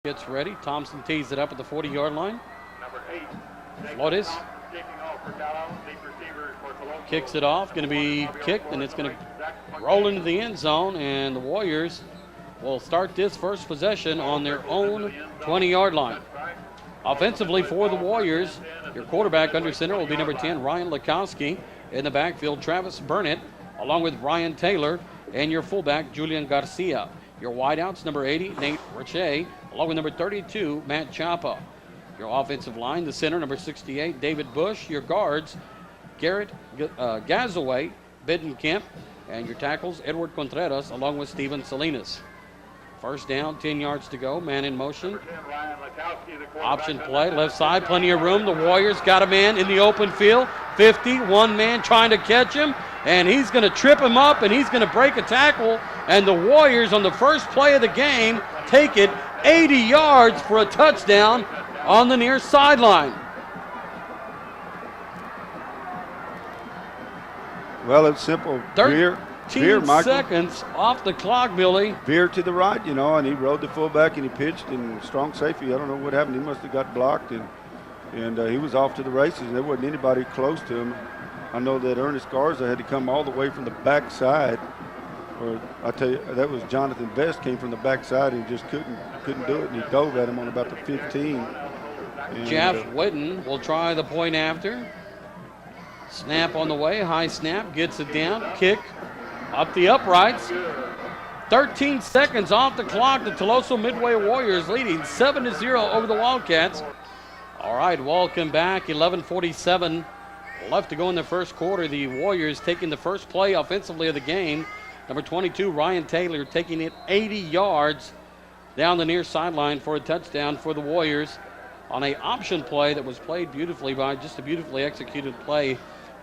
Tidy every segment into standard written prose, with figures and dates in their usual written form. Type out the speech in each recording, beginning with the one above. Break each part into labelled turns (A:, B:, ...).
A: gets ready. Thompson tees it up at the 40-yard line. Flores kicks it off. Going to be kicked, and it's going to roll into the end zone, and the Warriors will start this first possession on their own 20-yard line. Offensively for the Warriors, your quarterback under center will be number 10, Ryan Lukowski. In the backfield, Travis Burnett, along with Ryan Taylor, and your fullback, Julian Garcia. Your wideouts, number 80, Nate Roche, along with number 32, Matt Chapa. Your offensive line, the center, number 68, David Bush. Your guards, Garrett Gazaway, Bidenkemp, and your tackles, Edward Contreras, along with Steven Salinas. First down, 10 yards to go, man in motion. Option play, left side, plenty of room. The Warriors got a man in the open field. 50, one man trying to catch him, and he's going to trip him up, and he's going to break a tackle. And the Warriors, on the first play of the game, take it 80 yards for a touchdown on the near sideline.
B: Well, it's simple. Veer, Michael.
A: Seconds off the clock, Billy.
B: Veer to the right, and he rode the fullback and he pitched, and strong safety. I don't know what happened. He must have got blocked, and he was off to the races. There wasn't anybody close to him. I know that Ernest Garza had to come all the way from the backside. Or I tell you, that was Jonathan Best came from the backside and just couldn't do it, and he dove at him on about the 15. And
A: Jeff Whitten will try the point after. Snap on the way, high snap, gets it down, kick up the uprights. 13 seconds off the clock. The Tuloso Midway Warriors leading 7-0 over the Wildcats. All right, welcome back. 11:47 left to go in the first quarter. The Warriors taking the first play offensively of the game. Number 22, Ryan Taylor, taking it 80 yards down the near sideline for a touchdown for the Warriors on an option play that was played beautifully by just a beautifully executed play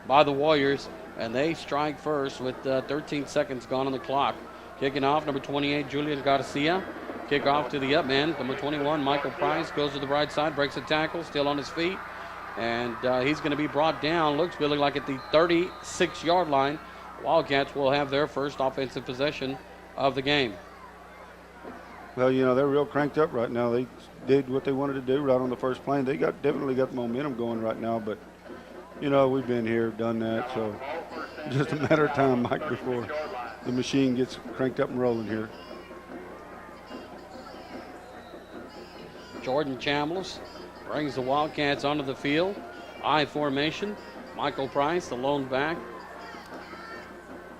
A: by the Warriors. And they strike first with 13 seconds gone on the clock. Kicking off, number 28, Julian Garcia. Kick off to the up man. Number 21, Michael Price, goes to the right side, breaks a tackle, still on his feet. And he's going to be brought down, looks, Billy, like at the 36-yard line. Wildcats will have their first offensive possession of the game.
B: Well, they're real cranked up right now. They did what they wanted to do right on the first play. They definitely got the momentum going right now, but we've been here, done that, so just a matter of time, Mike, before the machine gets cranked up and rolling here.
A: Jordan Chambliss brings the Wildcats onto the field. I formation. Michael Price, the lone back,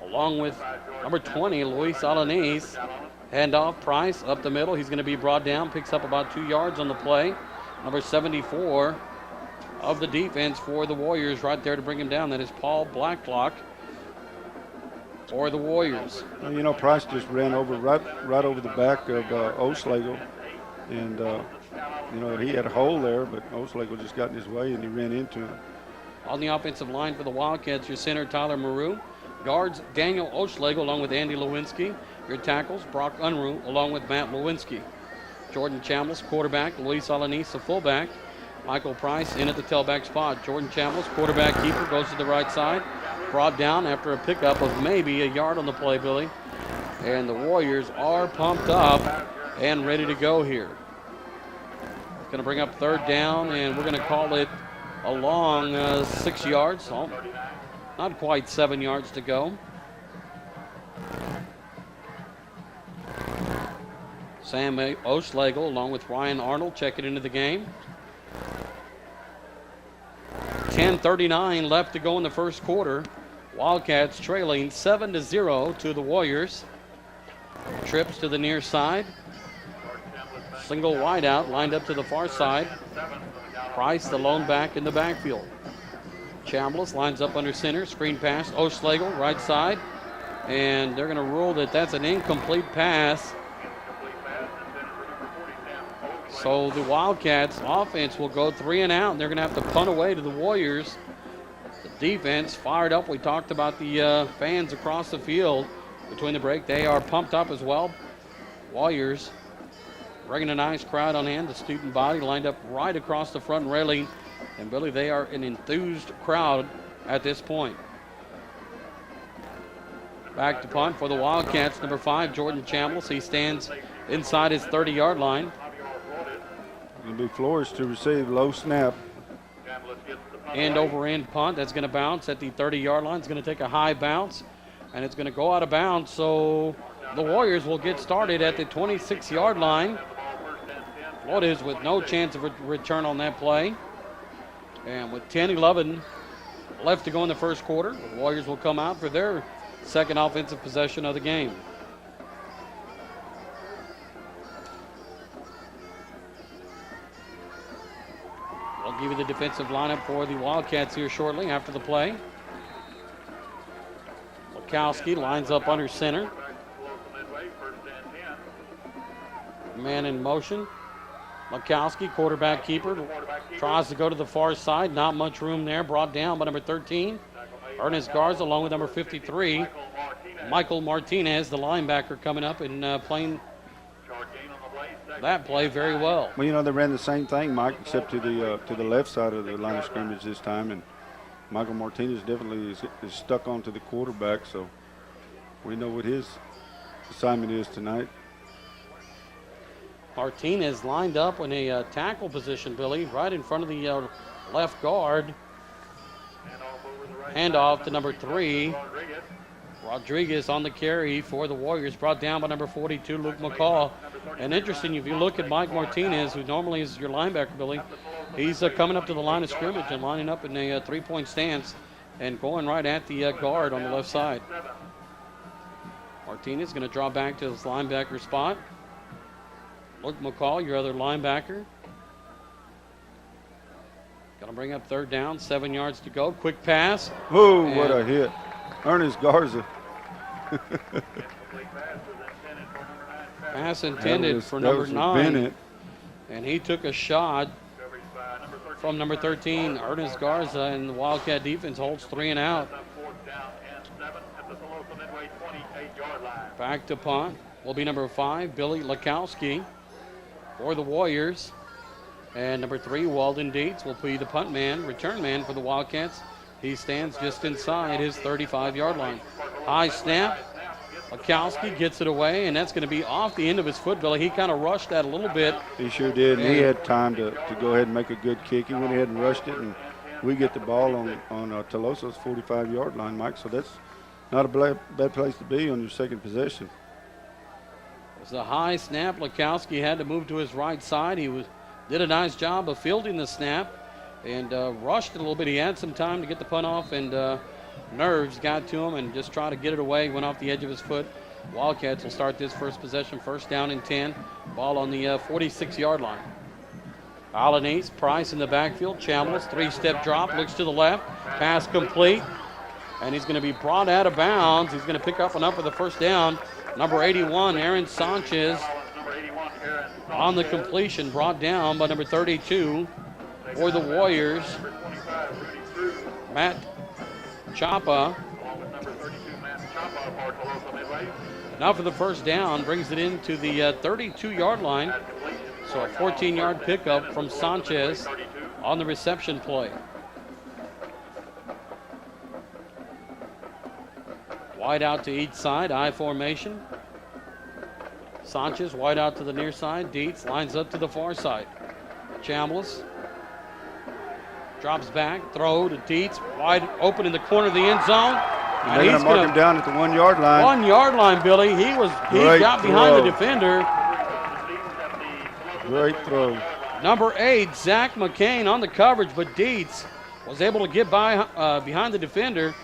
A: along with number 20, Luis Alanis. Handoff, Price up the middle. He's going to be brought down, picks up about 2 yards on the play. Number 74 of the defense for the Warriors right there to bring him down. That is Paul Blacklock for the Warriors.
B: Well, Price just ran over right over the back of Oslagle, and he had a hole there, but Oslagle just got in his way and he ran into him.
A: On the offensive line for the Wildcats, your center Tyler Maru, guards Daniel Oslagle along with Andy Lewinsky. Your tackles Brock Unruh along with Matt Lewinsky. Jordan Chambliss, quarterback. Luis Alanis, the fullback. Michael Price in at the tailback spot. Jordan Chambliss, quarterback keeper, goes to the right side. Brought down after a pickup of maybe a yard on the play, Billy. And the Warriors are pumped up and ready to go here. It's going to bring up third down, and we're going to call it a long 6 yards. Oh, not quite 7 yards to go. Sam Oslagle along with Ryan Arnold checking into the game. 10:39 left to go in the first quarter. Wildcats trailing 7-0 to the Warriors. Trips to the near side. Single wideout lined up to the far side. Price, the lone back in the backfield. Chambliss lines up under center. Screen pass. Oslagle, right side. And they're going to rule that that's an incomplete pass. So the Wildcats offense will go 3 and out. And they're going to have to punt away to the Warriors. The defense fired up. We talked about the fans across the field between the break. They are pumped up as well. Warriors bringing a nice crowd on hand. The student body lined up right across the front railing. And Billy, they are an enthused crowd at this point. Back to punt for the Wildcats, number 5, Jordan Chambliss. He stands inside his 30-yard line.
B: It'll be Flores to receive, low snap.
A: End over end punt. That's going to bounce at the 30-yard line. It's going to take a high bounce, and it's going to go out of bounds. So the Warriors will get started at the 26-yard line. Flores with no chance of a return on that play. And with 10-11 left to go in the first quarter, the Warriors will come out for their second offensive possession of the game. I'll give you the defensive lineup for the Wildcats here shortly after the play. Lukowski lines up under center. Man in motion. Lukowski, quarterback keeper, tries to go to the far side. Not much room there. Brought down by number 13, Ernest Garza, along with number 53, Michael Martinez, the linebacker, coming up and playing that play very well.
B: Well, you know, they ran the same thing, Mike, except to the left side of the line of scrimmage this time, and Michael Martinez definitely is stuck onto the quarterback, so we know what his assignment is tonight.
A: Martinez lined up in a tackle position, Billy, right in front of the left guard. Handoff to number 3. Rodriguez on the carry for the Warriors, brought down by number 42, Luke McCall. And interesting, if you look at Mike Martinez, who normally is your linebacker, Billy, he's coming up to the line of scrimmage and lining up in a three-point stance and going right at the guard on the left side. Martinez going to draw back to his linebacker spot. Luke McCall, your other linebacker. Going to bring up third down, 7 yards to go. Quick pass.
B: Oh, what a hit. Ernest Garza.
A: Pass intended for number 9.
B: Bennett.
A: And he took a shot from number 13, Ernest Garza, and the Wildcat defense holds 3 and out. Back to punt will be number 5, Billy Lukowski for the Warriors. And number 3, Walden Dietz, will be the punt man, return man for the Wildcats. He stands just inside his 35-yard line. High snap. Lukowski gets it away, and that's going to be off the end of his foot, Billy. He kind of rushed that a little bit.
B: He sure did, and he had time to go ahead and make a good kick. He went ahead and rushed it, and we get the ball on Telosa's 45-yard line, Mike. So that's not a bad place to be on your second possession.
A: It was a high snap. Lukowski had to move to his right side. He did a nice job of fielding the snap and rushed it a little bit. He had some time to get the punt off, and nerves got to him and just try to get it away. Went off the edge of his foot. Wildcats will start this first possession, first down and 10. Ball on the 46-yard line. Alanis, Price in the backfield. Chambliss, 3-step drop, looks to the left. Pass complete. And he's going to be brought out of bounds. He's going to pick up enough for the first down. Number 81, Aaron Sanchez, on the completion, brought down by number 32 for the Warriors, Matt Chapa. Now for the first down, brings it into the 32-yard line. So a 14-yard pickup from Sanchez on the reception play. Wide out to each side, I formation. Sanchez wide out to the near side. Dietz lines up to the far side. Chambliss drops back, throw to Dietz, wide open in the corner of the end zone.
B: And they're going to mark him down at the 1-yard line.
A: 1-yard line, Billy. He got behind the defender.
B: Great throw.
A: Number 8, Zach McCain on the coverage, but Dietz was able to get by behind the defender.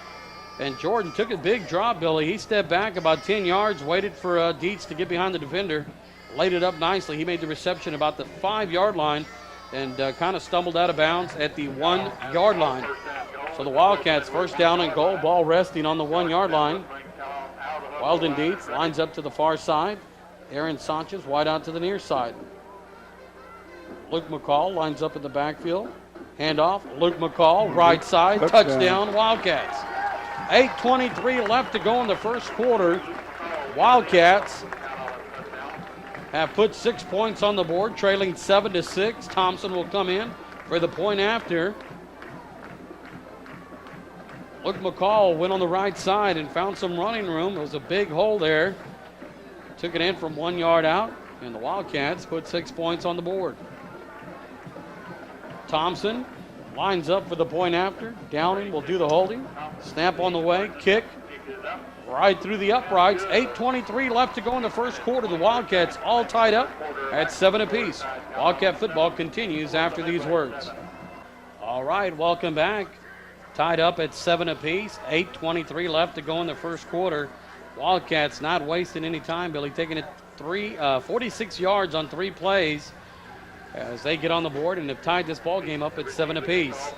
A: And Jordan took a big drop, Billy. He stepped back about 10 yards, waited for Dietz to get behind the defender, laid it up nicely. He made the reception about the 5-yard line and kind of stumbled out of bounds at the 1-yard line. So the Wildcats first down and goal, ball resting on the 1-yard line. Weldon Dietz lines up to the far side. Aaron Sanchez wide out to the near side. Luke McCall lines up in the backfield. Handoff, Luke McCall, right side, touchdown Wildcats. 8:23 left to go in the first quarter. Wildcats have put 6 points on the board, trailing 7-6. Thompson will come in for the point after. Luke McCall went on the right side and found some running room. There was a big hole there. Took it in from 1 yard out, and the Wildcats put 6 points on the board. Thompson lines up for the point after. Downing will do the holding. Snap on the way. Kick. Right through the uprights. 8:23 left to go in the first quarter. The Wildcats all tied up at 7 apiece. Wildcat football continues after these words. All right, welcome back. Tied up at 7 apiece. 8:23 left to go in the first quarter. Wildcats not wasting any time, Billy, taking it 46 yards on 3 plays as they get on the board and have tied this ball game up at 7 apiece.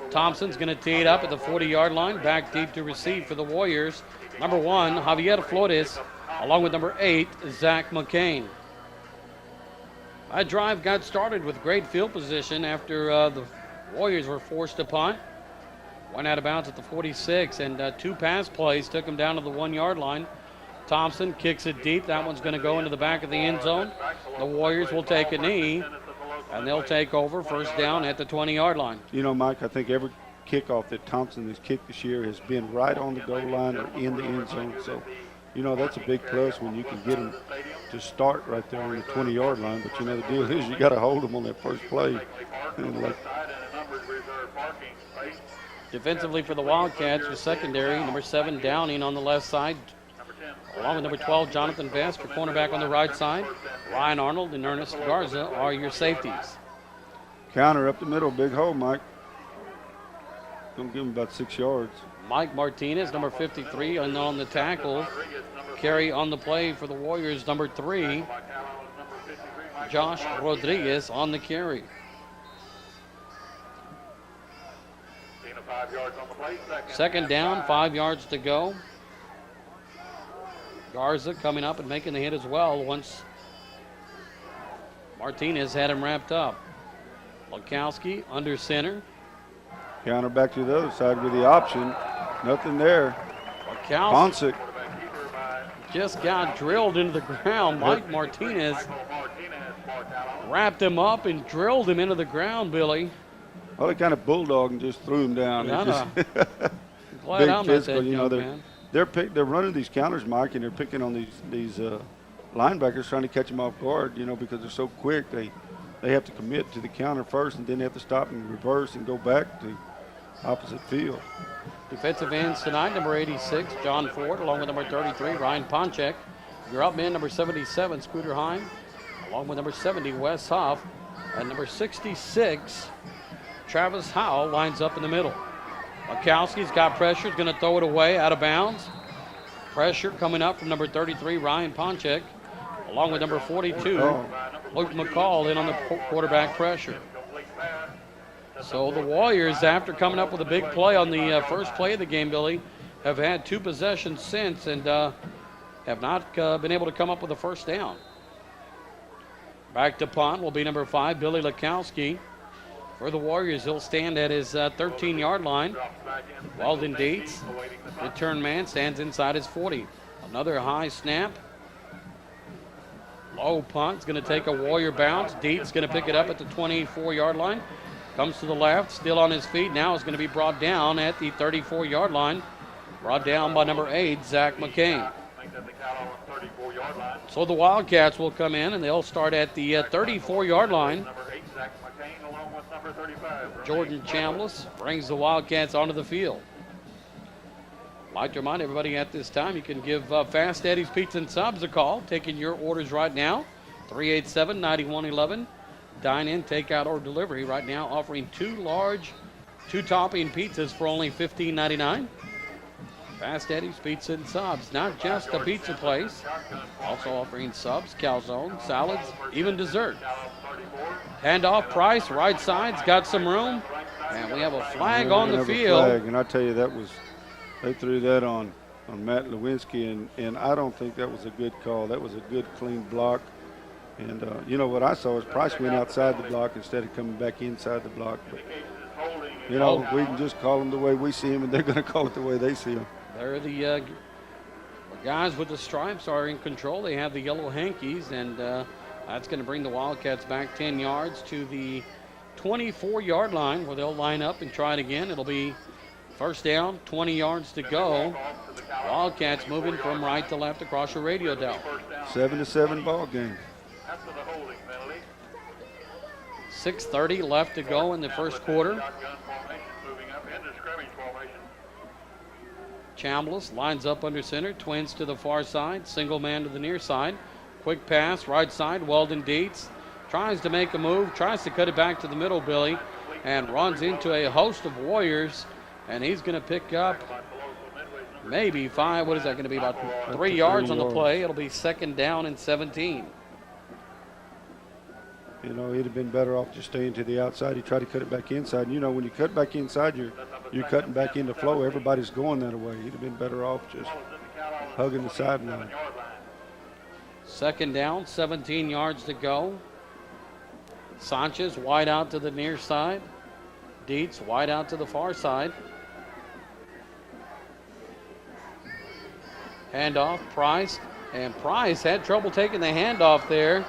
A: Thompson's going to tee it up at the 40-yard line, back deep to receive for the Warriors. Number 1, Javier Flores, along with number 8, Zach McCain. That drive got started with great field position after the Warriors were forced to punt. Went out of bounds at the 46, and 2 pass plays took him down to the 1-yard line. Thompson kicks it deep. That one's going to go into the back of the end zone. The Warriors will take a knee, and they'll take over first down at the 20-yard line.
B: You know, Mike, I think every kickoff that Thompson has kicked this year has been right on the goal line or in the end zone. So, you know, that's a big plus when you can get him to start right there on the 20-yard line. But, you know, the deal is you got to hold him on that first play.
A: Defensively for the Wildcats, your secondary, number 7, Downing on the left side, along with number 12, Jonathan Best, for cornerback on the right side. Ryan Arnold and Ernest Garza are your safeties.
B: Counter up the middle, big hole, Mike. Gonna give him about 6 yards.
A: Mike Martinez, number 53, and on the tackle. Carry on the play for the Warriors, number 3, Josh Rodriguez on the carry. Second down, 5 yards to go. Garza coming up and making the hit as well once Martinez had him wrapped up. Lukowski under center.
B: Counter back to the other side with the option. Nothing there.
A: Lukowski just got drilled into the ground. Mike Martinez wrapped him up and drilled him into the ground, Billy.
B: Well, they kind of bulldogged and just threw him down.
A: Glad
B: big
A: I'm
B: physical,
A: not that
B: you know.
A: man.
B: They're running these counters, Mike, and they're picking on these linebackers, trying to catch them off guard, you know, because they're so quick. They have to commit to the counter first, and then they have to stop and reverse and go back to opposite field.
A: Defensive ends tonight, number 86, John Ford, along with number 33, Ryan Ponchek. Your up man, number 77, Scooter Heim, along with number 70, Wes Huff, and number 66, Travis Howell lines up in the middle. Lukowski's got pressure, is going to throw it away, out of bounds. Pressure coming up from number 33, Ryan Ponchek, along with number 42, Luke McCall in on the quarterback pressure. So the Warriors, after coming up with a big play on the first play of the game, Billy, have had 2 possessions since and have not been able to come up with a first down. Back to punt will be number 5, Billy Lukowski. For the Warriors, he'll stand at his 13-yard line. Walden Dietz, return man, stands inside his 40. Another high snap. Low punt. It's going to take a Warrior bounce. Dietz going to pick it up at the 24-yard line. Comes to the left, still on his feet. Now is going to be brought down at the 34-yard line. Brought down by number 8, Zach McCain. So the Wildcats will come in, and they'll start at the 34-yard line. Jordan Chambliss brings the Wildcats onto the field. I'd like to remind everybody at this time, you can give Fast Eddie's Pizza and Subs a call, taking your orders right now, 387-9111. Dine in, take out, or delivery right now, offering 2 large, 2-topping pizzas for only $15.99. Fast Eddie's Pizza and Subs, not just a pizza place, also offering subs, calzone, salads, even dessert. Handoff, Price, right side's got some room, and we have a flag on the field.
B: And I tell you, they threw that on Matt Lewinsky, and I don't think that was a good call. That was a good, clean block. And, you know, what I saw is Price went outside the block instead of coming back inside the block. But, you know, we can just call them the way we see them, and they're going to call it the way they see them.
A: They're the guys with the stripes are in control. They have the yellow hankies, and that's going to bring the Wildcats back 10 yards to the 24-yard line, where they'll line up and try it again. It'll be first down, 20 yards to go. Wildcats moving from right to left across your radio dial.
B: 7-7 ball game.
A: 6:30 left to go in the first quarter. Chambliss lines up under center, twins to the far side, single man to the near side. Quick pass, right side, Weldon Dietz tries to make a move, tries to cut it back to the middle, Billy, and runs into a host of Warriors, and he's going to pick up maybe 5, what is that going to be, about 3 yards on the play. It'll be 2nd down and 17.
B: You know, he'd have been better off just staying to the outside. He tried to cut it back inside. And, you know, when you cut back inside, you're cutting back into flow. Everybody's going that way. He'd have been better off just hugging the sideline.
A: 2nd down, 17 yards to go. Sanchez wide out to the near side. Dietz wide out to the far side. Handoff, Price. And Price had trouble taking the handoff there.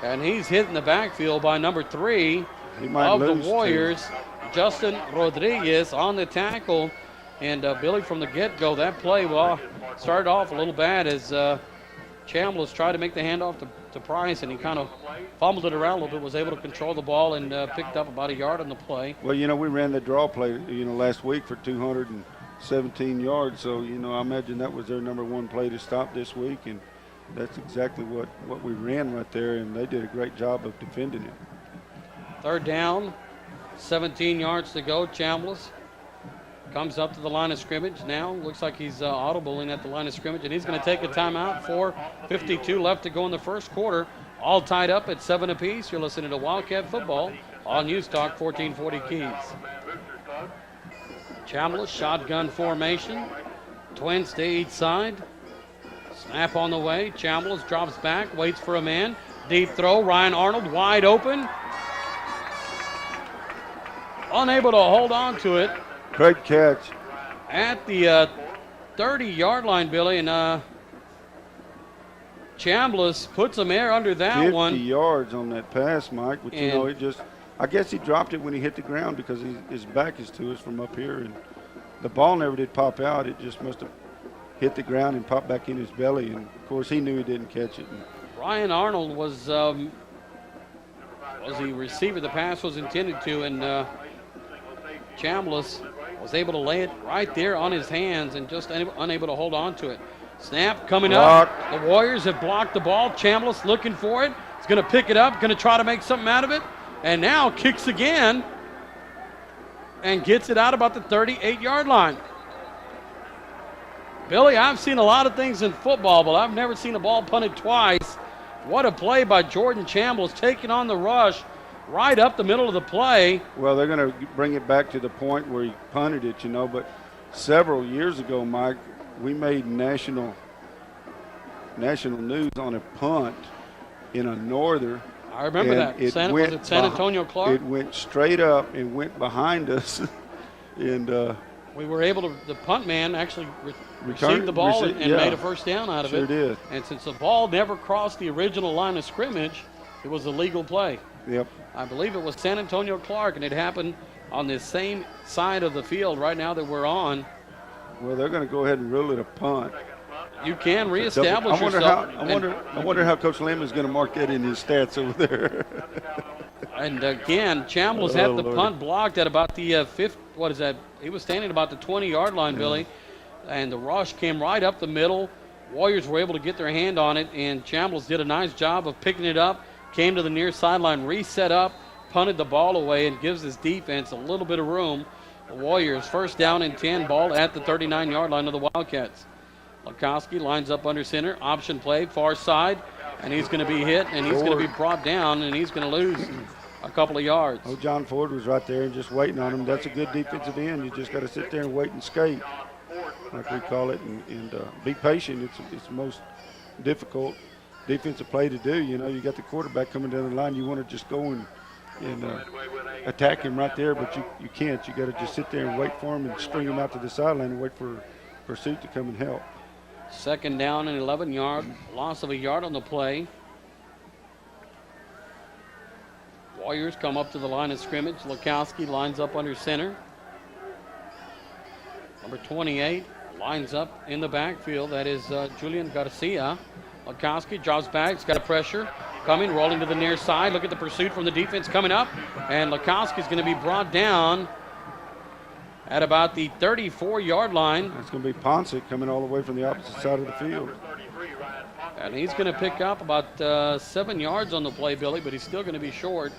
A: And he's hit in the backfield by number 3 of the Warriors, Justin Rodriguez, on the tackle. And Billy, from the get-go, that play started off a little bad as Chambliss tried to make the handoff to Price, and he kind of fumbled it around a little bit, was able to control the ball, and picked up about a yard on the play.
B: Well, you know, we ran the draw play, you know, last week for 217 yards. So, you know, I imagine that was their number 1 play to stop this week, and that's exactly what we ran right there, and they did a great job of defending it.
A: 3rd down, 17 yards to go. Chambliss comes up to the line of scrimmage now. Looks like he's audibling at the line of scrimmage, and he's going to take a timeout. 4:52 left to go in the first quarter. All tied up at 7 apiece. You're listening to Wildcat Football on News Talk 1440 Keys. Chambliss, shotgun formation. Twins to each side. Snap on the way. Chambliss drops back, waits for a man. Deep throw. Ryan Arnold wide open. Unable to hold on to it.
B: Great catch.
A: At the 30-yard line, Billy, and Chambliss puts him there under that
B: 50
A: one.
B: 50 yards on that pass, Mike. But, you know, I guess he dropped it when he hit the ground because his back is to us from up here. And the ball never did pop out. It just must have hit the ground and popped back in his belly. And, of course, he knew he didn't catch it.
A: Ryan Arnold was the receiver the pass was intended to, and Chambliss was able to lay it right there on his hands and just unable to hold on to it. Snap coming up. The Warriors have blocked the ball. Chambliss looking for it. He's going to pick it up, going to try to make something out of it, and now kicks again and gets it out about the 38-yard line. Billy, I've seen a lot of things in football, but I've never seen a ball punted twice. What a play by Jordan Chambliss, taking on the rush right up the middle of the play.
B: Well, they're going to bring it back to the point where he punted it, you know, but several years ago, Mike, we made national news on a punt in a norther.
A: I remember that. Was it San Antonio Clark?
B: It went straight up and went behind us. And
A: we were able to, the punt man actually received the ball and made a first down out of it.
B: Sure did.
A: And since the ball never crossed the original line of scrimmage, it was a legal play.
B: Yep.
A: I believe it was San Antonio Clark, and it happened on this same side of the field right now that we're on.
B: Well, they're going to go ahead and rule it a punt.
A: You can reestablish yourself.
B: I wonder how Coach Lemon is going to mark that in his stats over there.
A: And again, Chambliss had the punt blocked at about the fifth. What is that? He was standing about the 20-yard line, Billy, and the rush came right up the middle. Warriors were able to get their hand on it, and Chambliss did a nice job of picking it up, came to the near sideline, reset up, punted the ball away, and gives his defense a little bit of room. The Warriors first down and 10, ball at the 39-yard line of the Wildcats. Lukowski lines up under center, option play, far side, and he's going to be hit, and he's going to be brought down, and he's going to lose a couple of yards.
B: Oh, John Ford was right there and just waiting on him. That's a good defensive end. You just got to sit there and wait and skate, like we call it, and be patient. It's the most difficult defensive play to do. You know, you got the quarterback coming down the line. You want to just go and attack him right there, but you can't. You got to just sit there and wait for him and string him out to the sideline and wait for pursuit to come and help.
A: Second down and 11-yard, loss of a yard on the play. Warriors come up to the line of scrimmage. Lukowski lines up under center. Number 28 lines up in the backfield. That is Julian Garcia. Lukowski drops back. He's got a pressure. coming, rolling to the near side. Look at the pursuit from the defense coming up. And Lukowski's going to be brought down at about the 34-yard line.
B: It's going to be Ponsic coming all the way from the opposite side of the field.
A: And he's going to pick up about 7 yards on the play, Billy, but he's still going to be short.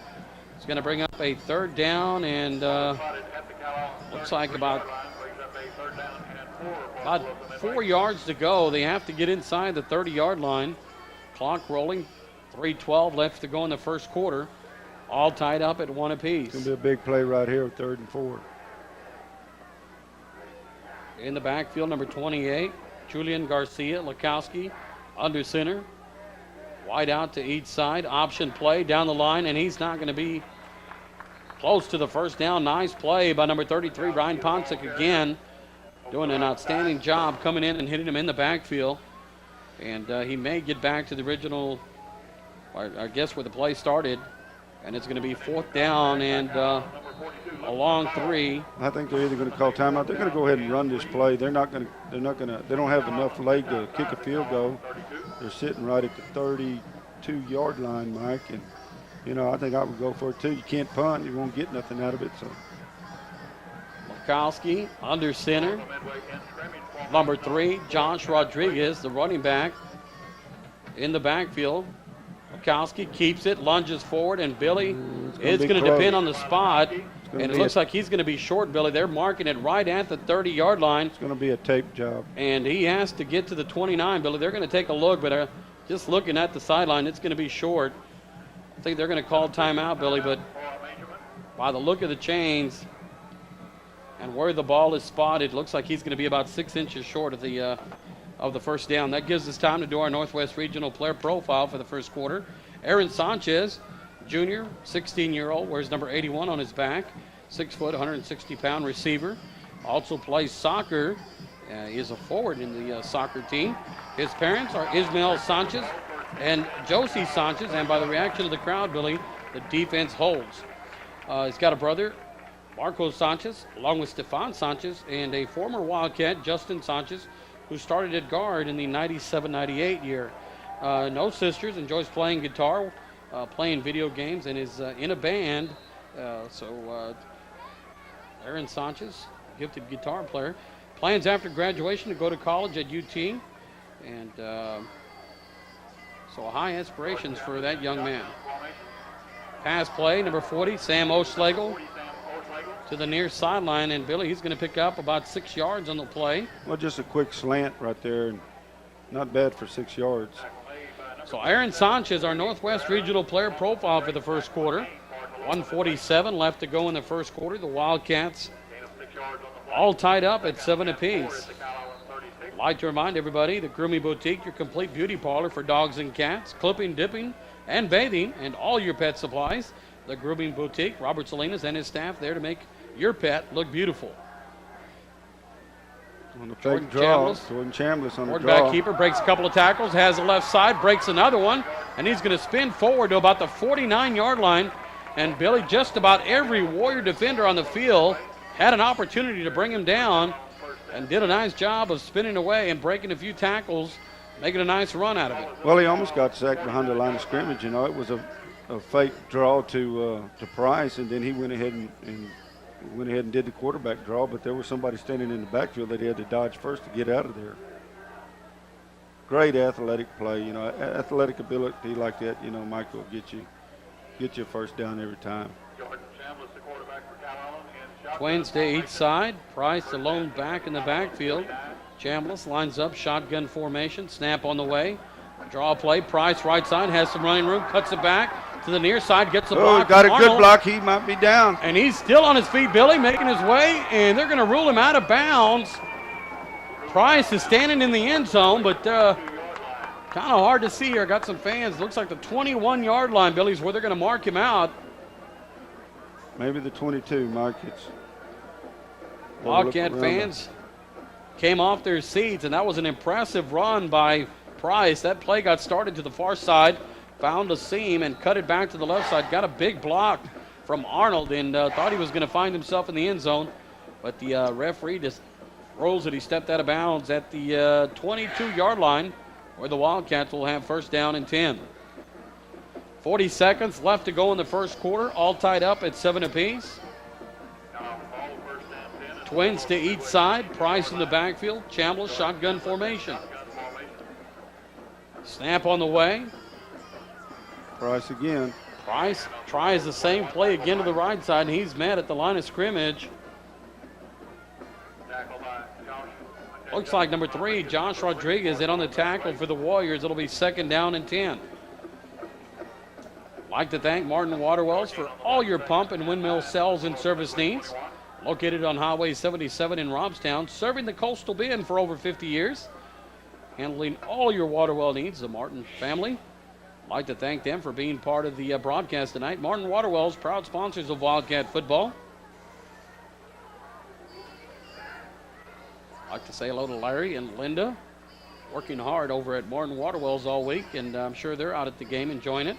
A: He's going to bring up a 3rd down and looks like about 4 yards to go. They have to get inside the 30-yard line. Clock rolling, 3:12 left to go in the first quarter. All tied up at 1 apiece.
B: It's going to be a big play right here, 3rd and 4.
A: In the backfield, number 28, Julian Garcia, Lukowski under center. Wide out to each side, option play down the line, and he's not going to be close to the first down. Nice play by number 33, Ryan Ponsic again, doing an outstanding job coming in and hitting him in the backfield. And he may get back to the original, I guess, where the play started. And it's going to be 4th down and a long 3.
B: I think they're either going to call timeout. They're going to go ahead and run this play. They don't have enough leg to kick a field goal. They're sitting right at the 32-yard line, Mike. And, you know, I think I would go for it too. You can't punt. You won't get nothing out of it. So
A: Lukowski under center. Number 3, Josh Rodriguez, the running back, in the backfield. Lukowski keeps it, lunges forward, and Billy, it's going to depend on the spot. And it looks like he's going to be short, Billy. They're marking it right at the 30-yard line.
B: It's going to be a tape job.
A: And he has to get to the 29, Billy. They're going to take a look, but just looking at the sideline, it's going to be short. I think they're going to call timeout, Billy, but by the look of the chains and where the ball is spotted, it looks like he's going to be about 6 inches short of the first down. That gives us time to do our Northwest Regional player profile for the first quarter. Aaron Sanchez, junior, 16-year-old, wears number 81 on his back, 6 foot, 160-pound receiver. Also plays soccer, is a forward in the soccer team. His parents are Ismael Sanchez and Josie Sanchez, and by the reaction of the crowd, Billy, the defense holds. He's got a brother, Marcos Sanchez, along with Stefan Sanchez, and a former Wildcat, Justin Sanchez, who started at guard in the 97-98 year. No sisters, enjoys playing guitar, playing video games, and is in a band. Aaron Sanchez, gifted guitar player, plans after graduation to go to college at UT, and so high aspirations for that young man. Pass play, number 40, Sam O'Schlegel to the near sideline, and Billy, he's going to pick up about 6 yards on the play.
B: Well, just a quick slant right there, and not bad for 6 yards.
A: So Aaron Sanchez, our Northwest Regional player profile for the first quarter. 1:47 left to go in the first quarter. The Wildcats all tied up at 7 apiece. I'd like to remind everybody that Grooming Boutique, your complete beauty parlor for dogs and cats, clipping, dipping, and bathing, and all your pet supplies. The Grooming Boutique, Robert Salinas and his staff there to make your pet look beautiful.
B: On the fake draw, Jordan Chambliss on the draw.
A: Quarterback keeper breaks a couple of tackles, has the left side, breaks another one, and he's going to spin forward to about the 49-yard line. And Billy, just about every Warrior defender on the field had an opportunity to bring him down and did a nice job of spinning away and breaking a few tackles, making a nice run out of it.
B: Well, he almost got sacked behind the line of scrimmage. You know, it was a fake draw to Price, and then he went ahead and did the quarterback draw, but there was somebody standing in the backfield that he had to dodge first to get out of there. Great athletic play, you know, athletic ability like that, you know, Mike will get you a first down every time.
A: Twins to each side. Price alone back in the backfield. Chambliss lines up, shotgun formation, snap on the way. Draw play, Price right side, has some running room, cuts it back to the near side, gets a block.
B: Got a good block, he might be down.
A: And he's still on his feet, Billy, making his way, and they're going to rule him out of bounds. Price is standing in the end zone, but kind of hard to see here. Got some fans. Looks like the 21-yard line, Billy's where they're going to mark him out.
B: Maybe the 22, Mike.
A: Wildcat fans came off their seats, and that was an impressive run by Price. That play got started to the far side, found a seam, and cut it back to the left side. Got a big block from Arnold, and thought he was going to find himself in the end zone. But the referee just rules that he stepped out of bounds at the 22-yard line, where the Wildcats will have first down and 10. 40 seconds left to go in the first quarter, all tied up at 7 apiece. Twins to each side, Price in the backfield, Chambliss shotgun formation. Snap on the way.
B: Price again.
A: Price tries the same play again to the right side, and he's met at the line of scrimmage. Looks like number 3, Josh Rodriguez, in on the tackle for the Warriors. It'll be 2nd down and 10. Like to thank Martin Waterwells for all your pump and windmill sales and service needs. Located on Highway 77 in Robstown, serving the Coastal Bend for over 50 years. Handling all your water well needs, the Martin family. I'd like to thank them for being part of the broadcast tonight. Martin Waterwells, proud sponsors of Wildcat football. I'd like to say hello to Larry and Linda, working hard over at Martin Waterwells all week, and I'm sure they're out at the game enjoying it.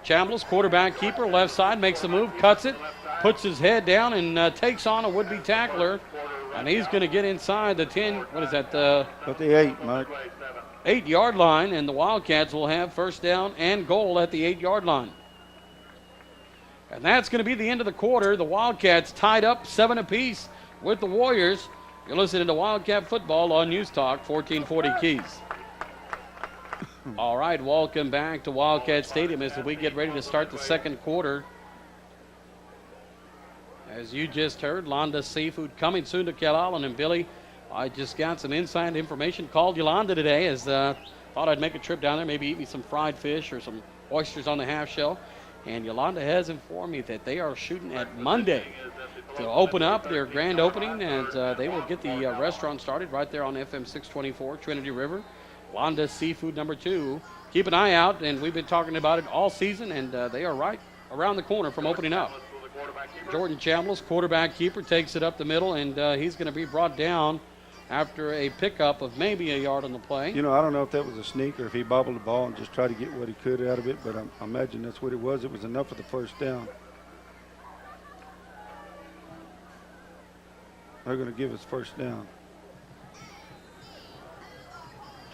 A: Chambliss, quarterback keeper, left side, makes a move, cuts it, puts his head down, and takes on a would-be tackler. And he's going to get inside the 10, what is that?
B: At the 8, Mike.
A: 8-yard line, and the Wildcats will have 1st down and goal at the 8-yard line. And that's going to be the end of the quarter. The Wildcats tied up 7 apiece with the Warriors. You're listening to Wildcat football on News Talk 1440 Keys. All right, welcome back to Wildcat Stadium as we get ready to start the second quarter. As you just heard, Londa Seafood coming soon to Calallen. And Billy, I just got some inside information. Called Yolanda today as thought I'd make a trip down there, maybe eat me some fried fish or some oysters on the half shell. And Yolanda has informed me that they are shooting at Monday to open up their grand opening, and they will get the restaurant started right there on FM 624, Trinity River. Londa Seafood number 2. Keep an eye out, and we've been talking about it all season, and they are right around the corner from opening up. Jordan Chambliss, quarterback keeper, takes it up the middle, and he's going to be brought down after a pickup of maybe a yard on the play.
B: You know, I don't know if that was a sneak or if he bobbled the ball and just tried to get what he could out of it, but I imagine that's what it was. It was enough for the 1st down. They're going to give us 1st down.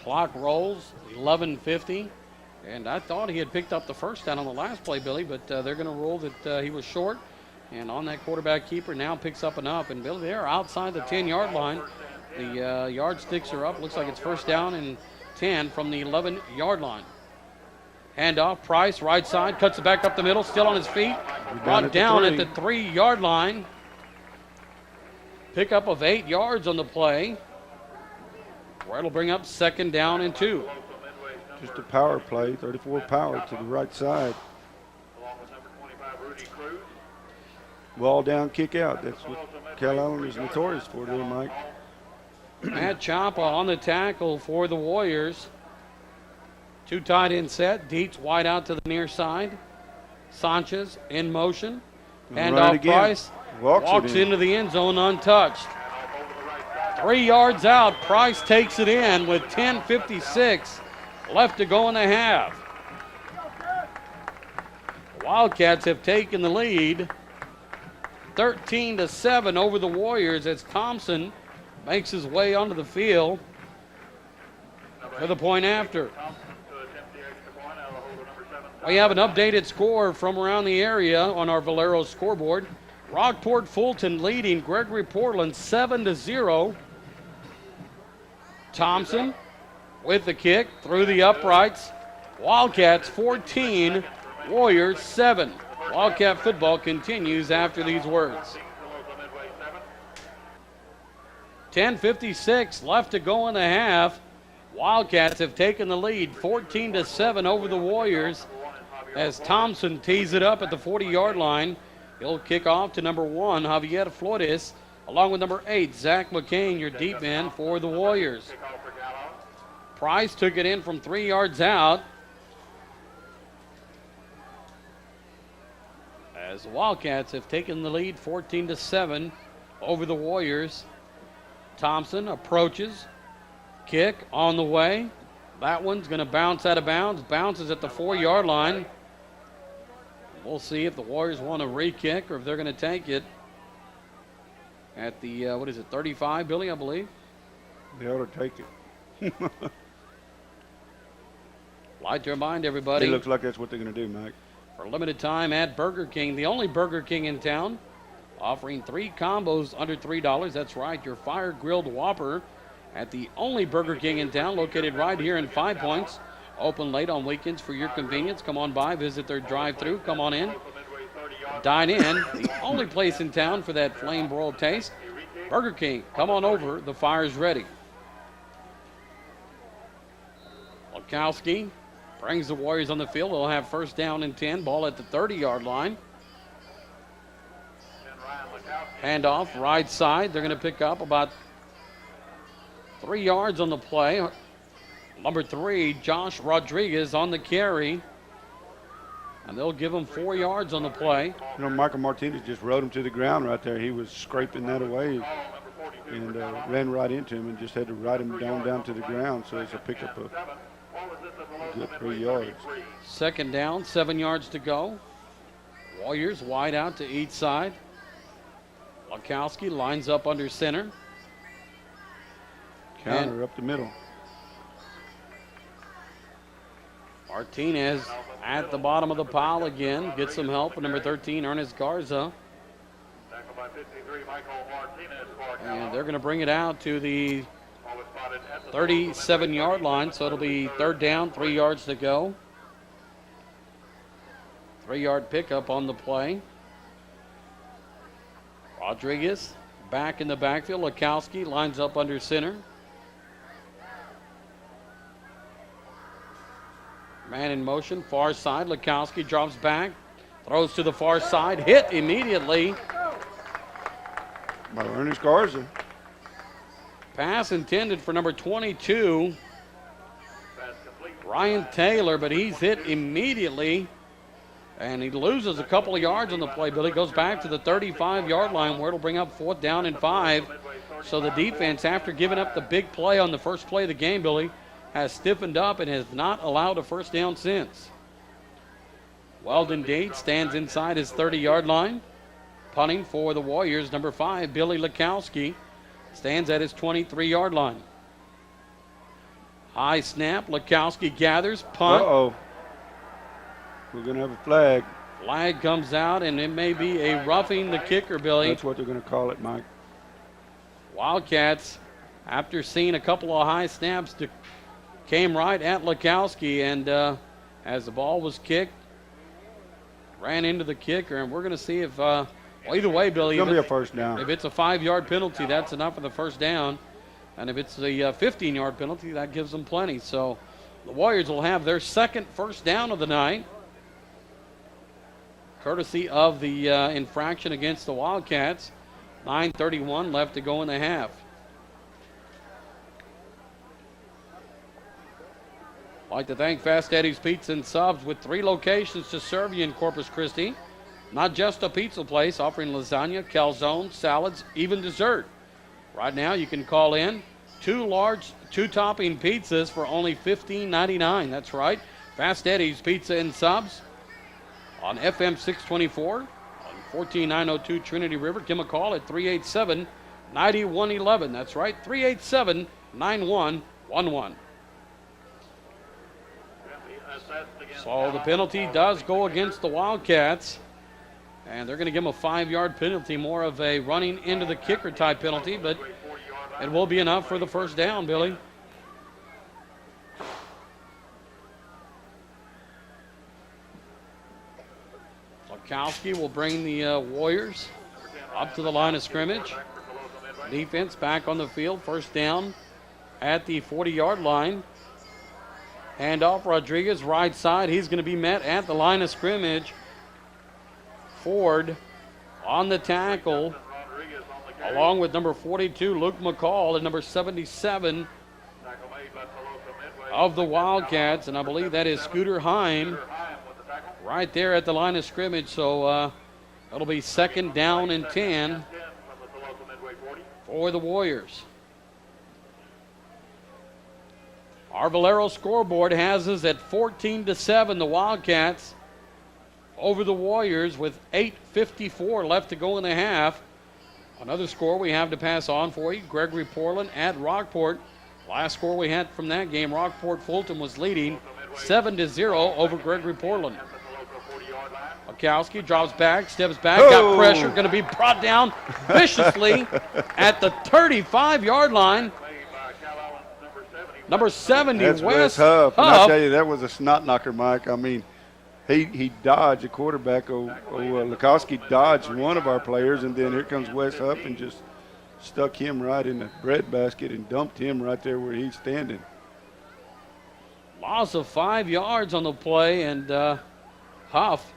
A: Clock rolls, 11:50, and I thought he had picked up the 1st down on the last play, Billy, but they're going to rule that he was short, and on that quarterback keeper now picks up enough, and Billy, they're outside the 10-yard line. The yardsticks are up. Looks like it's 1st down and 10 from the 11-yard line. Handoff, Price, right side, cuts it back up the middle, still on his feet, brought down at the 3-yard line. Pickup of 8 yards on the play, where it'll bring up 2nd down and 2.
B: Just a power play, 34 power to the right side. Ball down, kick out. That's what Calallen is notorious for there, Mike.
A: Matt Champa on the tackle for the Warriors. 2 tight end set. Dietz wide out to the near side. Sanchez in motion. Hand off Price. Walks into the end zone untouched. 3 yards out. Price takes it in with 10:56 left to go in the half. The Wildcats have taken the lead 13-7 over the Warriors as Thompson makes his way onto the field for the point after. We have an updated score from around the area on our Valero scoreboard. Rockport Fulton leading Gregory Portland 7-0. Thompson with the kick through the uprights. Wildcats 14, Warriors 7. Wildcat football continues after these words. 10:56 left to go in the half. Wildcats have taken the lead 14-7 over the Warriors as Thompson tees it up at the 40-yard line. He'll kick off to number 1, Javier Flores, along with number 8, Zach McCain, your deep man for the Warriors. Price took it in from 3 yards out. As the Wildcats have taken the lead 14-7 over the Warriors. Thompson approaches. Kick on the way. That one's going to bounce out of bounds. Bounces at the 4-yard line. We'll see if the Warriors want to re-kick or if they're going to take it at the, 35, Billy, I believe?
B: They ought to take it.
A: Like to remind everybody,
B: It looks like that's what they're going to do, Mike.
A: for a limited time at Burger King, the only Burger King in town, offering 3 combos under $3. That's right, your fire grilled Whopper at the only Burger King in town, located right here in 5 Points. Open late on weekends for your convenience. Come on by, visit their drive-thru, come on in, dine in. The only place in town for that flame broiled taste. Burger King, come on over, the fire's ready. Lukowski brings the Warriors on the field. They'll have first down and 10, ball at the 30-yard line. Handoff, right side. They're going to pick up about 3 yards on the play. Number 3, Josh Rodriguez on the carry. And they'll give him 4 yards on the play.
B: You know, Michael Martinez just rode him to the ground right there. He was scraping that away and ran right into him and just had to ride him down to the ground. So it's a pickup of a good 3 yards.
A: Second down, 7 yards to go. Warriors wide out to each side. Lukowski lines up under center.
B: Counter up the middle.
A: Martinez at the bottom of the pile again. Gets some help with number 13, Ernest Garza. And they're going to bring it out to the 37-yard line. So it'll be third down, 3 yards to go. 3-yard pickup on the play. Rodriguez back in the backfield. Lukowski lines up under center. Man in motion, far side. Lukowski drops back, throws to the far side, hit immediately.
B: By Ernest Garza.
A: Pass intended for number 22, Ryan Taylor, but he's hit immediately. And he loses a couple of yards on the play, Billy. Goes back to the 35-yard line where it'll bring up 4th down and 5. So the defense, after giving up the big play on the first play of the game, Billy, has stiffened up and has not allowed a first down since. Weldon Dade stands inside his 30-yard line. Punting for the Warriors, number 5, Billy Lukowski, stands at his 23-yard line. High snap, Lukowski gathers, punt.
B: Uh-oh. We're going to have a flag.
A: Flag comes out, and it may be a roughing the kicker, Billy.
B: That's what they're going to call it, Mike.
A: Wildcats, after seeing a couple of high snaps, came right at Lukowski, and as the ball was kicked, ran into the kicker, and we're going to see if, well, either way, Billy.
B: It's going to be a first down.
A: If it's a 5-yard penalty, that's enough for the first down. And if it's a 15-yard penalty, that gives them plenty. So the Warriors will have their second first down of the night, courtesy of the infraction against the Wildcats. 9:31 left to go in the half. I'd like to thank Fast Eddie's Pizza and Subs with 3 locations to serve you in Corpus Christi. Not just a pizza place, offering lasagna, calzones, salads, even dessert. Right now you can call in 2 large 2-topping pizzas for only $15.99. That's right, Fast Eddie's Pizza and Subs on FM 624 on 14902 Trinity River. Give them a call at 387-9111. That's right, 387-9111. So the penalty does go against the Wildcats, and they're going to give them a 5-yard penalty, more of a running into the kicker type penalty, but it will be enough for the first down, Billy. Lukowski will bring the Warriors up to the line of scrimmage. Defense back on the field, first down at the 40-yard line. Handoff, Rodriguez, right side. He's going to be met at the line of scrimmage. Ford on the tackle, along with number 42, Luke McCall, and number 77 of the Wildcats. And I believe that is Scooter Heim right there at the line of scrimmage. So it'll be second down and 10 for the Warriors. Our Valero scoreboard has us at 14-7, the Wildcats over the Warriors with 8:54 left to go in the half. Another score we have to pass on for you, Gregory Portland at Rockport. Last score we had from that game, Rockport Fulton was leading 7-0 over Gregory Portland. Lukowski drops back, steps back,
B: Oh.
A: got pressure, going to be brought down viciously at the 35-yard line. Number 70,
B: That's Wes Huff. And I tell you, that was a snot knocker, Mike. I mean, he dodged the quarterback. Lukowski dodged one of our players, and then here comes Wes Huff and just stuck him right in the breadbasket and dumped him right there where he's standing.
A: Loss of 5 yards on the play, and Huff,